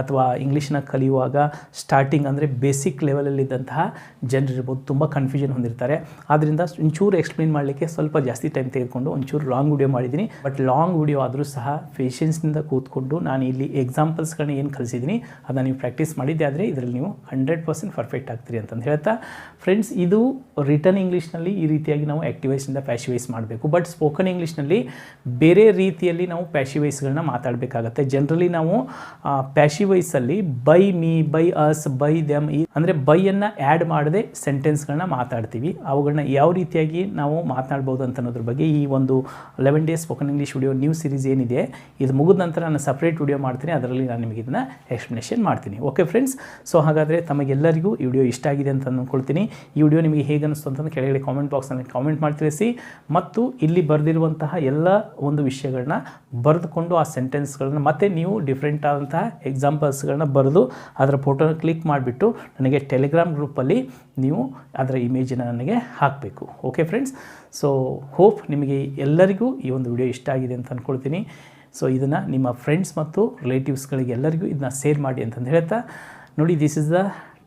ಅಥವಾ ಇಂಗ್ಲೀಷ್ನ ಕಲಿಯುವಾಗ ಸ್ಟಾರ್ಟಿಂಗ್ ಅಂದರೆ ಬೇಸಿಕ್ ಲೆವೆಲಲ್ಲಿದ್ದಂತಹ ಜನರಿರ್ಬೋದು, ತುಂಬ ಕನ್ಫ್ಯೂಷನ್ ಹೊಂದಿರ್ತಾರೆ. ಆದ್ದರಿಂದ ಒಂಚೂರು ಎಕ್ಸ್ಪ್ಲೇನ್ ಮಾಡಲಿಕ್ಕೆ ಸ್ವಲ್ಪ ಜಾಸ್ತಿ ಟೈಮ್ ತೆಗೆದುಕೊಂಡು ಒಂಚೂರು ಲಾಂಗ್ ವಿಡಿಯೋ ಮಾಡಿದ್ದೀನಿ. ಬಟ್ ಲಾಂಗ್ ವಿಡಿಯೋ ಆದರೂ ಸಹ ಪೇಷನ್ಸ್ನಿಂದ ಕೂತ್ಕೊಂಡು ನಾನು ಇಲ್ಲಿ ಎಕ್ಸಾಂಪಲ್ಸ್ಗಳನ್ನ ಏನು ಕಲಿಸಿದ್ದೀನಿ ಅದನ್ನು ನೀವು ಪ್ರಾಕ್ಟೀಸ್ ಮಾಡಿದ್ದೆ ಆದರೆ ಇದರಲ್ಲಿ ನೀವು 100% ಪರ್ಫೆಕ್ಟ್ ಆಗ್ತೀರಿ ಅಂತಂದು ಹೇಳ್ತಾ, ಫ್ರೆಂಡ್ಸ್ ಇದು ರಿಟರ್ನ್ ಇಂಗ್ಲೀಷ್ನಲ್ಲಿ ಈ ರೀತಿಯಾಗಿ ನಾವು ಆ್ಯಕ್ಟಿವೈಸಿಂದ ಪ್ಯಾಸಿವೈಸ್ ಮಾಡಬೇಕು. ಬಟ್ ಸ್ಪೋಕನ್ ಇಂಗ್ಲೀಷ್ನಲ್ಲಿ ಬೇರೆ ರೀತಿಯಲ್ಲಿ ನಾವು ಪ್ಯಾಸಿವೈಸ್ಗಳನ್ನ ಮಾತಾಡಬೇಕಾಗತ್ತೆ. ಜನರಲಿ ನಾವು ಪ್ಯಾಸಿವೈಸಲ್ಲಿ by me, by us, by them, ಅಂದರೆ ಬೈಯನ್ನು ಆ್ಯಡ್ ಮಾಡದೆ ಸೆಂಟೆನ್ಸ್ಗಳನ್ನ ಮಾತಾಡ್ತೀವಿ. ಅವುಗಳನ್ನ ಯಾವ ರೀತಿಯಾಗಿ ನಾವು ಮಾತನಾಡ್ಬೋದು ಅಂತ ಅನ್ನೋದ್ರ ಬಗ್ಗೆ ಈ ಒಂದು 11 days spoken English video new series ಏನಿದೆ ಇದು ಮುಗಿದ ನಂತರ ನಾನು ಸಪ್ರೇಟ್ ವಿಡಿಯೋ ಮಾಡ್ತೀನಿ, ಅದರಲ್ಲಿ ನಾನು ನಿಮಗೆ ಇದನ್ನು ಎಕ್ಸ್ಪ್ಲನೇಷನ್ ಮಾಡ್ತೀನಿ. ಓಕೆ ಫ್ರೆಂಡ್ಸ್, ಸೊ ಹಾಗಾದರೆ ತಮಗೆಲ್ಲರಿಗೂ ಈ ವಿಡಿಯೋ ಇಷ್ಟ ಆಗಿದೆ ಅಂತ ಅಂದ್ಕೊಳ್ತೀನಿ. ಈ ವಿಡಿಯೋ ನಿಮಗೆ ಹೇಗೆ ಅನಿಸ್ತು ಅಂತಂದು ಕೆಳಗಡೆ ಕಾಮೆಂಟ್ ಬಾಕ್ಸ್ನಲ್ಲಿ ಕಾಮೆಂಟ್ ಮಾಡಿ ತಿಳಿಸಿ. ಮತ್ತು ಇಲ್ಲಿ ಬರೆದಿರುವಂತಹ ಎಲ್ಲ ಒಂದು ವಿಷಯಗಳನ್ನ ಬರೆದುಕೊಂಡು ಆ ಸೆಂಟೆನ್ಸ್ಗಳನ್ನ ಮತ್ತೆ ನೀವು ಡಿಫ್ರೆಂಟ್ ಆದಂತಹ ಎಕ್ಸಾಂಪಲ್ಸ್ಗಳನ್ನ ಬರೆದು ಅದರ ಫೋಟೋನ ಕ್ಲಿಕ್ ಮಾಡಿಬಿಟ್ಟು ನನಗೆ ಟೆಲಿಗ್ರಾಮ್ ಗ್ರೂಪಲ್ಲಿ ನೀವು ಅದರ ಇಮೇಜನ್ನು ನನಗೆ ಹಾಕಬೇಕು. ಓಕೆ ಫ್ರೆಂಡ್ಸ್, ಸೊ ಹೋಪ್ ನಿಮಗೆ ಎಲ್ಲರಿಗೂ ಈ ಒಂದು ವಿಡಿಯೋ ಇಷ್ಟ ಆಗಿದೆ ಅಂತ ಅಂದ್ಕೊಳ್ತೀನಿ. ಸೊ ಇದನ್ನು ನಿಮ್ಮ ಫ್ರೆಂಡ್ಸ್ ಮತ್ತು ರಿಲೇಟಿವ್ಸ್ಗಳಿಗೆ ಎಲ್ಲರಿಗೂ ಇದನ್ನ ಶೇರ್ ಮಾಡಿ ಅಂತಂದು ಹೇಳ್ತಾ, ನೋಡಿ this is the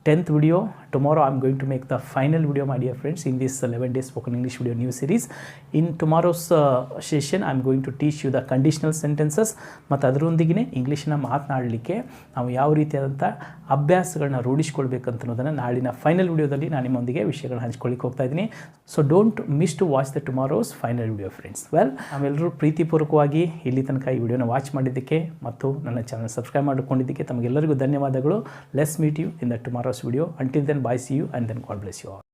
10th video. Tomorrow I'm going to make the final video, my dear friends, in this 11 days spoken English video new series. In tomorrow's session I'm going to teach you the conditional sentences. ಮತ್ತು ಅದರೊಂದಿಗೆ ಇಂಗ್ಲೀಷನ್ನ ಮಾತನಾಡಲಿಕ್ಕೆ ನಾವು ಯಾವ ರೀತಿಯಾದಂಥ ಅಭ್ಯಾಸಗಳನ್ನ ರೂಢಿಸ್ಕೊಳ್ಬೇಕಂತ ಅನ್ನೋದನ್ನು ನಾಳಿನ ಫೈನಲ್ ವಿಡಿಯೋದಲ್ಲಿ ನಾನು ನಿಮ್ಮೊಂದಿಗೆ ವಿಷಯಗಳನ್ನ ಹಂಚ್ಕೊಳ್ಳಿಕ್ಕೆ ಹೋಗ್ತಾ ಇದ್ದೀನಿ. So don't miss to watch the tomorrow's final video friends. Well, ನಾವೆಲ್ಲರೂ ಪ್ರೀತಿಪೂರ್ವಕವಾಗಿ ಇಲ್ಲಿ ತನಕ ಈ ವಿಡಿಯೋನ ವಾಚ್ ಮಾಡಿದ್ದಕ್ಕೆ ಮತ್ತು ನನ್ನ ಚಾನಲ್ ಸಬ್ಸ್ಕ್ರೈಬ್ ಮಾಡಿಕೊಂಡಿದ್ದಕ್ಕೆ ತಮಗೆಲ್ಲರಿಗೂ ಧನ್ಯವಾದಗಳು. Let's meet you in the tomorrow's video. Until then, bye, see you, and then God bless you all.